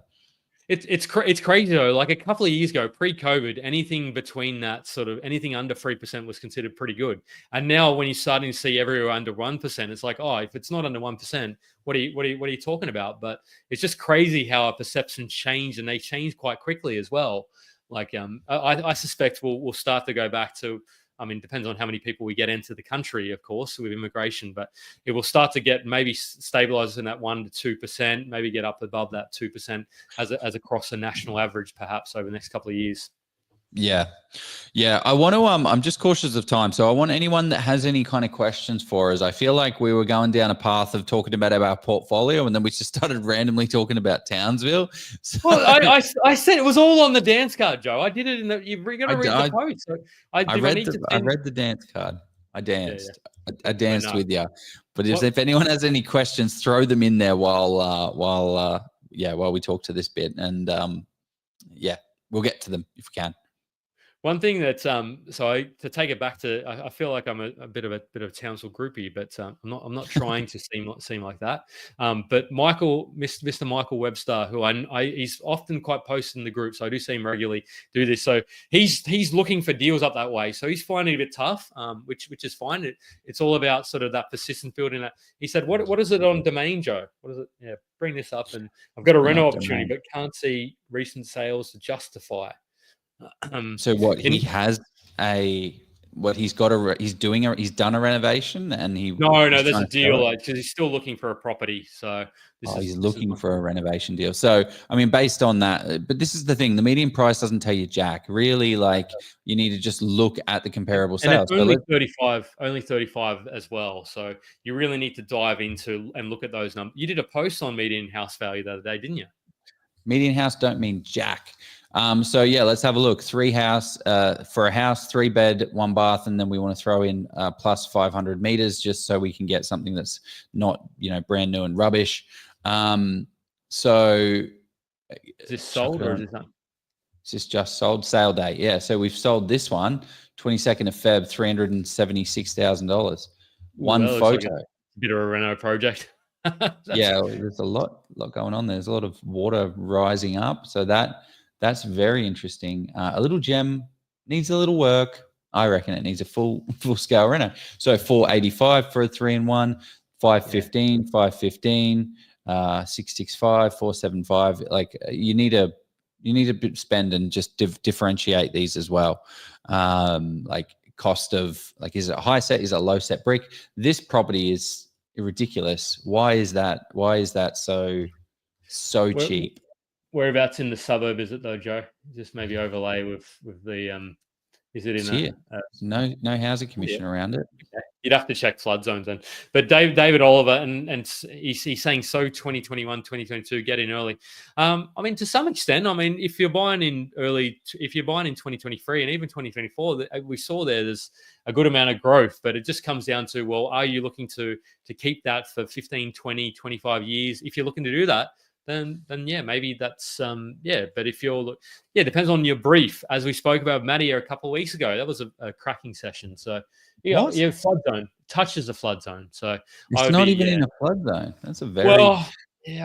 It's crazy though. Like a couple of years ago, pre-COVID, anything between that sort of anything under 3% was considered pretty good. And now when you're starting to see everywhere under 1%, it's like, oh, if it's not under 1%, what are you talking about? But it's just crazy how our perceptions change, and they change quite quickly as well. Like I suspect we'll start to go back to. I mean, it depends on how many people we get into the country, of course, with immigration, but it will start to get maybe stabilize in that 1% to 2%, maybe get up above that 2% as across a national average, perhaps over the next couple of years. Yeah. Yeah. I want to, I'm just cautious of time. So I want anyone that has any kind of questions for us. I feel like we were going down a path of talking about our portfolio and then we just started randomly talking about Townsville. So Well, I said it was all on the dance card, Joe. I did it in the. You've got to read the post. So I read the dance card. I danced. Yeah. I danced with you. But Well, if anyone has any questions, throw them in there while we talk to this bit. And we'll get to them if we can. one thing that to take it back to, I feel like I'm a bit of Townsville groupie, but I'm not trying to seem like that. But Mr. Michael Webster, who he's often quite posted in the group, so I do see him regularly do this. So he's looking for deals up that way. So he's finding it a bit tough, which is fine. It's all about sort of that persistent building. He said, "What is it on Domain, Joe? What is it? Yeah, bring this up." And I've got a Reno opportunity, but can't see recent sales to justify. So what he's done a renovation and there's a deal because he's still looking for a property. So he's looking for a renovation deal. So I mean, based on that, but this is the thing: the median price doesn't tell you jack. Really, like you need to just look at the comparable sales. And it's only 35 as well. So you really need to dive into and look at those numbers. You did a post on median house value the other day, didn't you? Median house don't mean jack. So yeah, let's have a look. For a house, 3 bed, 1 bath, and then we want to throw in plus 500 meters just so we can get something that's not, brand new and rubbish. So is this sold or is this not? Is this just sold? Sale date. Yeah. So we've sold this one, 22nd of Feb, $376,000. One photo. Like a bit of a Reno project. Yeah, there's a lot going on. There's a lot of water rising up. So that's very interesting. A little gem needs a little work. I reckon it needs a full scale reno. So 485 for a 3-in-1, 515, 665, 475. Like you need to spend and just differentiate these as well. Like cost of, like, is it a high set? Is it a low set brick? This property is ridiculous. Why is that so cheap? Whereabouts in the suburb is it though, Joe? Just maybe overlay with the is it in no housing commission around it? Okay. You'd have to check flood zones then. But David Oliver and he's saying 2021, 2022, get in early. I mean, to some extent, I mean, if you're buying in 2023 and even 2024, we saw there's a good amount of growth, but it just comes down to, well, are you looking to keep that for 15, 20, 25 years? If you're looking to do that, then yeah, maybe that's But if it depends on your brief. As we spoke about Matty a couple of weeks ago, that was a cracking session. So yeah, flood zone touches the flood zone. So it's not even in a flood zone. That's a very I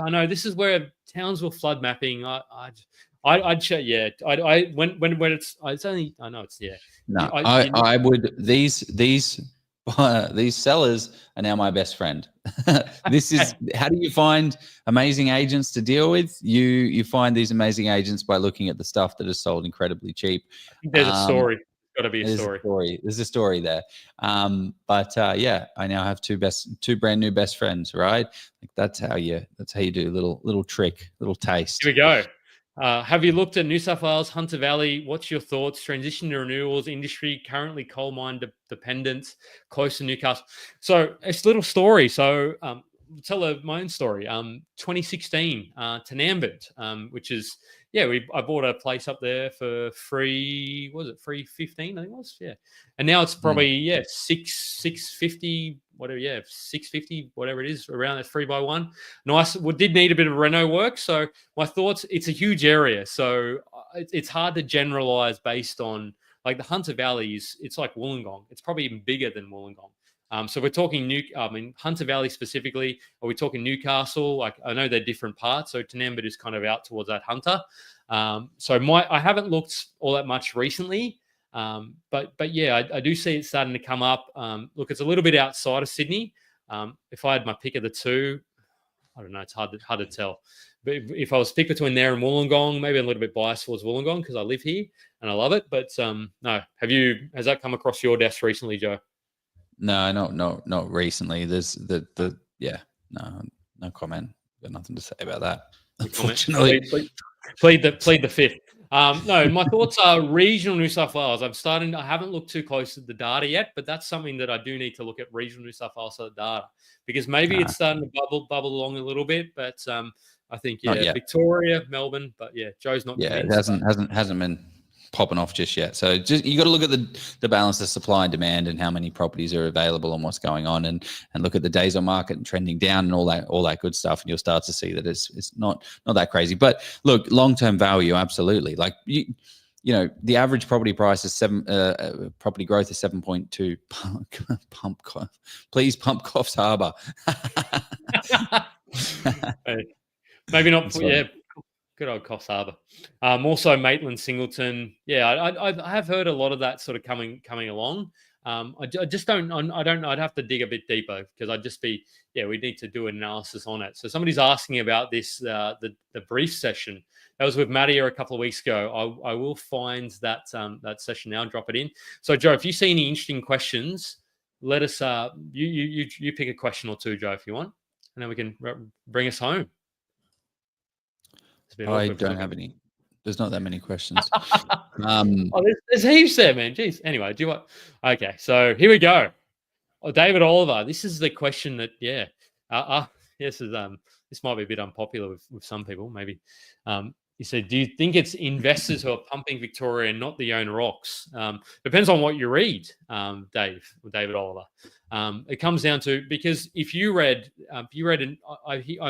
know. This is where Townsville flood mapping. I'd check. Yeah, when it's only. I know it's No, I would these sellers are now my best friend. This is how do you find amazing agents to deal with? You find these amazing agents by looking at the stuff that is sold incredibly cheap. I think there's a story. Got to be a story. There's a story there. But I now have two brand new best friends, right? Like that's how you do little trick, little taste. Here we go. Have you looked at New South Wales, Hunter Valley? What's your thoughts? Transition to renewables industry, currently coal mine dependent, close to Newcastle. So it's a little story. So tell my own story. 2016, Tanambit, which is, I bought a place up there for $315, I think it was, and now it's probably $650, whatever, $650, whatever it is, around that 3x1. Nice. Well, did need a bit of reno work. So my thoughts, it's a huge area, so it's hard to generalize based on, like, the Hunter Valley it's like Wollongong. It's probably even bigger than Wollongong. So we're talking Hunter Valley specifically. Are we talking Newcastle? Like, I know they're different parts. So Tanambit is kind of out towards that Hunter. I haven't looked all that much recently, but I do see it starting to come up. Look, it's a little bit outside of Sydney. If I had my pick of the two, I don't know. It's hard to tell. But if I was picked between there and Wollongong, maybe a little bit biased towards Wollongong because I live here and I love it. But no, has that come across your desk recently, Joe? No, not recently. There's no comment. Got nothing to say about that. Unfortunately, plead the fifth. No, my thoughts are regional New South Wales. I haven't looked too close at the data yet, but that's something that I do need to look at regional New South Wales data, because maybe it's starting to bubble along a little bit. But I think, Not yet. Victoria, Melbourne, but Joe's not Yeah, it convinced. hasn't been popping off just yet. So just you got to look at the balance of supply and demand and how many properties are available and what's going on, and look at the days on market and trending down and all that good stuff, and you'll start to see that it's not that crazy. But look, long-term value, absolutely. Like you know, the average property price is property growth is 7.2. Please pump Coffs Harbour. Maybe not. That's right. Good old Coffs Harbour. Also Maitland, Singleton. Yeah, I have heard a lot of that sort of coming along. I just don't. I don't know. I'd have to dig a bit deeper, because I'd just be. Yeah, we need to do an analysis on it. So somebody's asking about this. The brief session that was with Matty a couple of weeks ago. I will find that session now and drop it in. So Joe, if you see any interesting questions, let us. You pick a question or two, Joe, if you want, and then we can bring us home. I don't have any. There's not that many questions. There's heaps there, man. Jeez. Anyway, do you want? Okay, so here we go. David Oliver. This is the question that, this might be a bit unpopular with some people, maybe. He said, do you think it's investors who are pumping Victoria and not the owner-occs? Depends on what you read, David Oliver. It comes down to, because if you read, I'm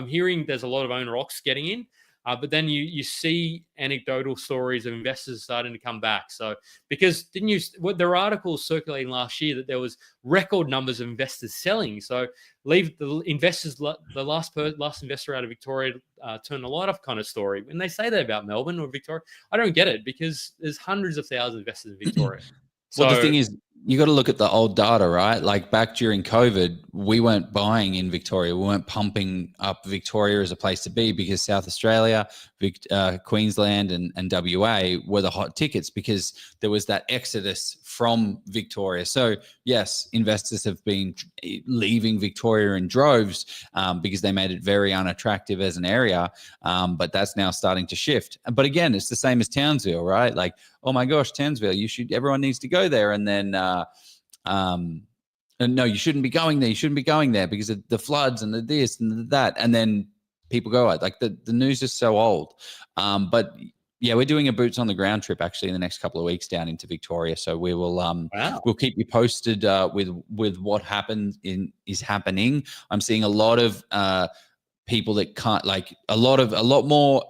hearing there's a lot of owner-occs getting in. But then you see anecdotal stories of investors starting to come back. So, because there were articles circulating last year that there was record numbers of investors selling. So leave the investors, the last investor out of Victoria turn the light off kind of story. When they say that about Melbourne or Victoria, I don't get it, because there's hundreds of thousands of investors in Victoria. Well, the thing is, you got to look at the old data, right? Like back during COVID, we weren't buying in Victoria. We weren't pumping up Victoria as a place to be, because South Australia, Queensland and WA were the hot tickets, because there was that exodus from Victoria. So yes, investors have been leaving Victoria in droves because they made it very unattractive as an area. But that's now starting to shift. But again, it's the same as Townsville, right? Like, oh my gosh, Townsville, everyone needs to go there. And then, and no, you shouldn't be going there. You shouldn't be going there because of the floods and the this and the that. And then people go, like the news is so old. But yeah, we're doing a boots on the ground trip actually in the next couple of weeks down into Victoria. So we will, we'll keep you posted with what is happening. I'm seeing a lot of people that can't, like a lot more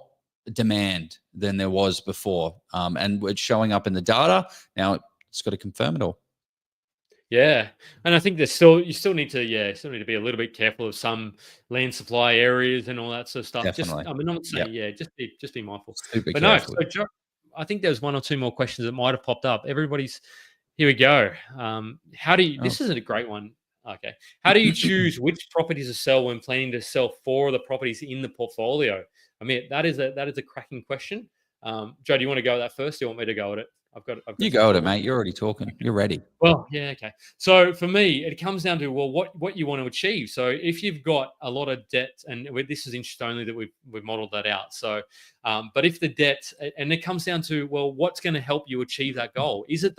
demand than there was before, and it's showing up in the data now. It's got to confirm it all. Yeah, and I think you still need to be a little bit careful of some land supply areas and all that sort of stuff. Definitely. I'm not saying just be mindful. Super but careful. No, so Joe, I think there's one or two more questions that might have popped up. Here we go. How do you? This is a great one. Okay, how do you choose which properties to sell when planning to sell 4 of the properties in the portfolio? I mean, that is a cracking question. Joe, do you want to go with that first? Or do you want me to go with it? I've got you go with it, mate. You're already talking. You're ready. Well, yeah, okay. So for me, it comes down to, well, what you want to achieve. So if you've got a lot of debt, and this is interest only that we've modeled that out. So, but if the debt, and it comes down to, well, what's going to help you achieve that goal? Is it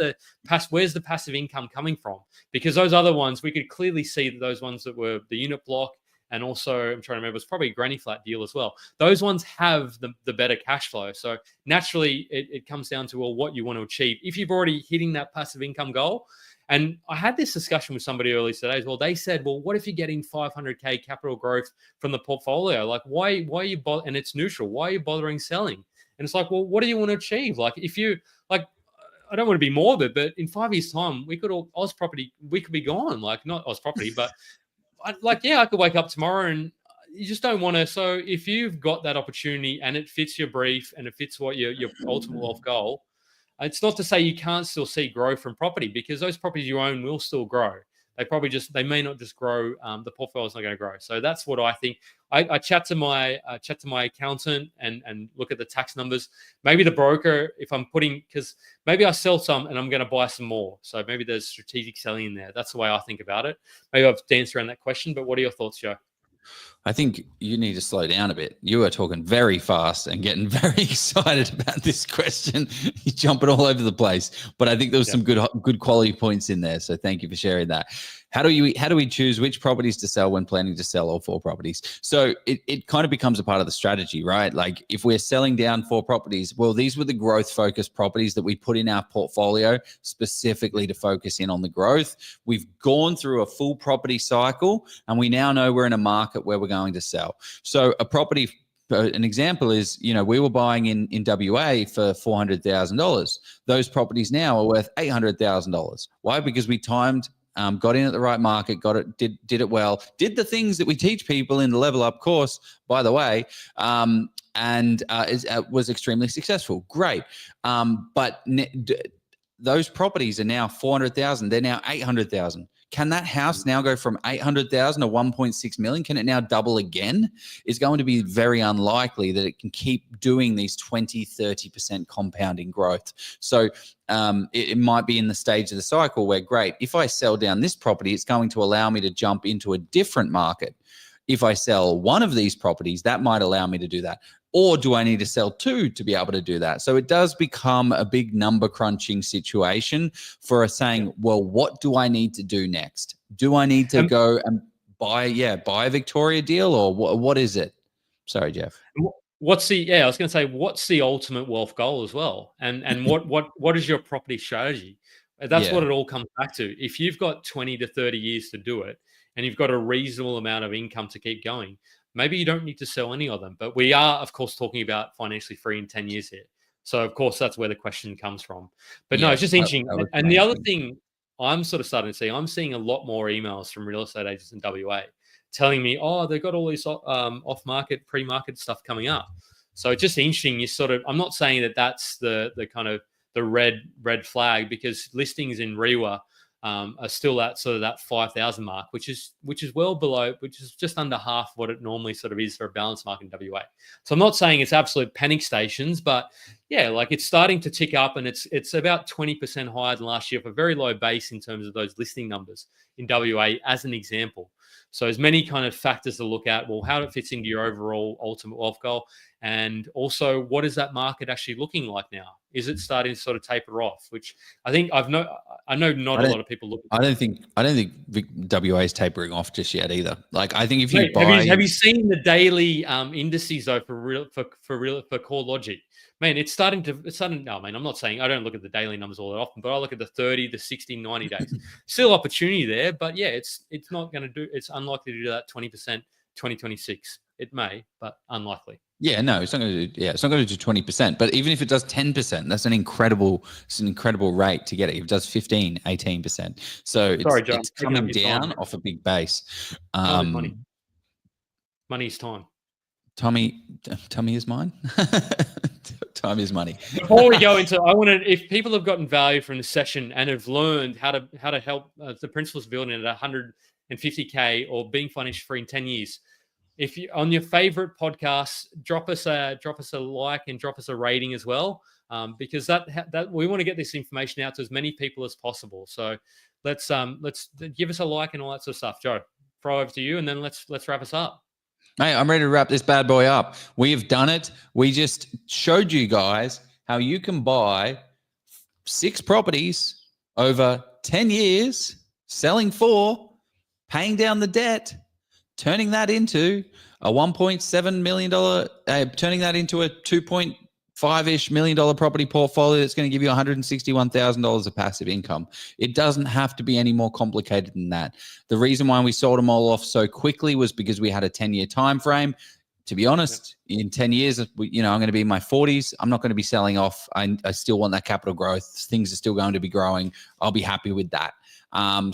where's the passive income coming from? Because those other ones, we could clearly see that those ones that were the unit block, and also, I'm trying to remember, it's probably a granny flat deal as well. Those ones have the better cash flow. So naturally, it comes down to, well, what you want to achieve. If you've already hitting that passive income goal, and I had this discussion with somebody earlier today as well. They said, well, what if you're getting 500K capital growth from the portfolio? Like, why are you, and it's neutral. Why are you bothering selling? And it's like, well, what do you want to achieve? Like, if you, like, I don't want to be morbid, but in 5 years' time, we could be gone. Like, not Oz Property, but I could wake up tomorrow, and you just don't want to. So if you've got that opportunity and it fits your brief and it fits what your ultimate wealth goal, it's not to say you can't still see growth from property, because those properties you own will still grow. They may not just grow. The portfolio is not going to grow. So that's what I think. I chat to my accountant and look at the tax numbers. Maybe the broker, if I'm because maybe I sell some and I'm going to buy some more. So maybe there's strategic selling in there. That's the way I think about it. Maybe I've danced around that question, but what are your thoughts, Joe? I think you need to slow down a bit. You are talking very fast and getting very excited about this question. You're jumping all over the place, but I think there was some good quality points in there. So thank you for sharing that. How do we choose which properties to sell when planning to sell all 4 properties? So it kind of becomes a part of the strategy, right? Like if we're selling down 4 properties, well, these were the growth focused properties that we put in our portfolio specifically to focus in on the growth. We've gone through a full property cycle and we now know we're in a market where we're going to sell. So a property, an example is, we were buying in WA for $400,000. Those properties now are worth $800,000. Why? Because we timed, got in at the right market, did it well, did the things that we teach people in the Level Up course, by the way, and was extremely successful. Great. But those properties are now 400,000. They're now 800,000. Can that house now go from 800,000 to 1.6 million? Can it now double again? It's going to be very unlikely that it can keep doing these 20, 30% compounding growth. So it might be in the stage of the cycle where, great, if I sell down this property, it's going to allow me to jump into a different market. If I sell one of these properties, that might allow me to do that. Or do I need to sell 2 to be able to do that? So it does become a big number crunching situation for us saying, well, what do I need to do next? Do I need to go and buy a Victoria deal, or what is it? Sorry, Jeff. I was going to say, what's the ultimate wealth goal as well? And what is your property strategy? That's what it all comes back to. If you've got 20 to 30 years to do it and you've got a reasonable amount of income to keep going, maybe you don't need to sell any of them. But we are, of course, talking about financially free in 10 years here. So, of course, that's where the question comes from. But no, it's just interesting. And the other thing I'm sort of starting to see, I'm seeing a lot more emails from real estate agents in WA telling me, oh, they've got all this off-market, pre-market stuff coming up. So it's just interesting. I'm not saying that that's the kind of the red flag, because listings in REWA are still at sort of that 5,000 mark, which is well below, which is just under half what it normally sort of is for a balanced market in WA. So I'm not saying it's absolute panic stations, but yeah, like it's starting to tick up, and it's about 20% higher than last year for a very low base in terms of those listing numbers in WA, as an example. So there's many kind of factors to look at. Well, how it fits into your overall ultimate wealth goal, and also what is that market actually looking like now? Is it starting to sort of taper off? Which I think I know not a lot of people look at. I don't think WA is tapering off just yet either. Like I think if you have you seen the daily indices though for CoreLogic? Man, it's starting. No, man, I'm not saying I don't look at the daily numbers all that often, but I look at the 30, the 60, 90 days. Still opportunity there, but yeah, it's not going to do. It's unlikely to do that 20% 2026. It may, but unlikely. Yeah, no, it's not going to do. Yeah, it's not going to do 20%. But even if it does 10%, that's an incredible rate to get it. If it does 15, 18%. So it's coming down off a big base. Money is time. Tommy is mine. Time is money. Before we go into, if people have gotten value from the session and have learned how to help the principles of building at 150K or being financially free in 10 years, if you on your favorite podcast, drop us a like and drop us a rating as well, because that we want to get this information out to as many people as possible. So let's give us a like and all that sort of stuff. Joe, throw over to you, and then let's wrap us up. Hey, I'm ready to wrap this bad boy up. We have done it. We just showed you guys how you can buy 6 properties over 10 years, selling 4, paying down the debt, turning that into a $1.7 million, turning that into a $2.5-ish million property portfolio that's going to give you $161,000 of passive income. It doesn't have to be any more complicated than that. The reason why we sold them all off so quickly was because we had a 10-year time frame. To be honest, in 10 years, I'm going to be in my 40s. I'm not going to be selling off. I still want that capital growth. Things are still going to be growing. I'll be happy with that.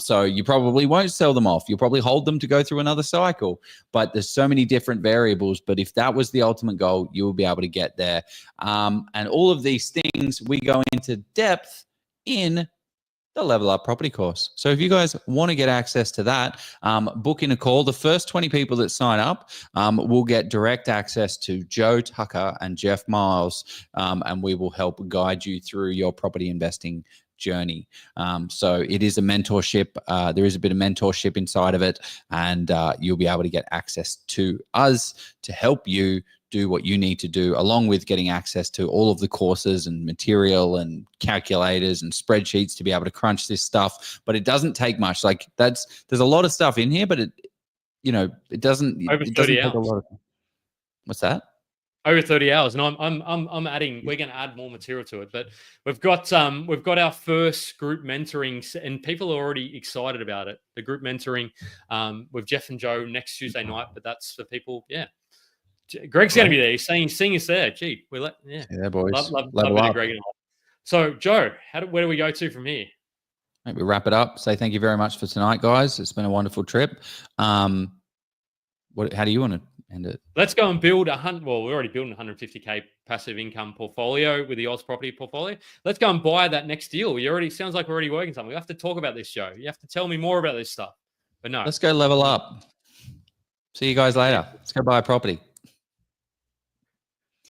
So you probably won't sell them off. You'll probably hold them to go through another cycle, but there's so many different variables. But if that was the ultimate goal, you will be able to get there. And all of these things, we go into depth in the Level Up Property course. So if you guys want to get access to that, book in a call. The first 20 people that sign up will get direct access to Joe Tucker and Jef Miles, and we will help guide you through your property investing journey. So it is a mentorship. There is a bit of mentorship inside of it, and you'll be able to get access to us to help you do what you need to do, along with getting access to all of the courses and material and calculators and spreadsheets to be able to crunch this stuff. But it doesn't take much. Like there's a lot of stuff in here, but it doesn't Over it 30 doesn't take hours. a lot of time. What's that? Over 30 hours, and I'm adding. We're going to add more material to it, but we've got our first group mentoring, and people are already excited about it. The group mentoring with Jef and Joe next Tuesday night, but that's for people. Yeah, Greg's going to be there. He's seeing us there. Gee, Yeah, boys. love Level it, up. Greg. And I. So Joe, where do we go to from here? Right, we wrap it up. Say thank you very much for tonight, guys. It's been a wonderful trip. How do you want to end it? Let's go and build we're already building a 150K passive income portfolio with the Oz property portfolio. Let's go and buy that next deal. Sounds like we're already working something. We have to talk about this, Joe. You have to tell me more about this stuff. But no. Let's go level up. See you guys later. Let's go buy a property.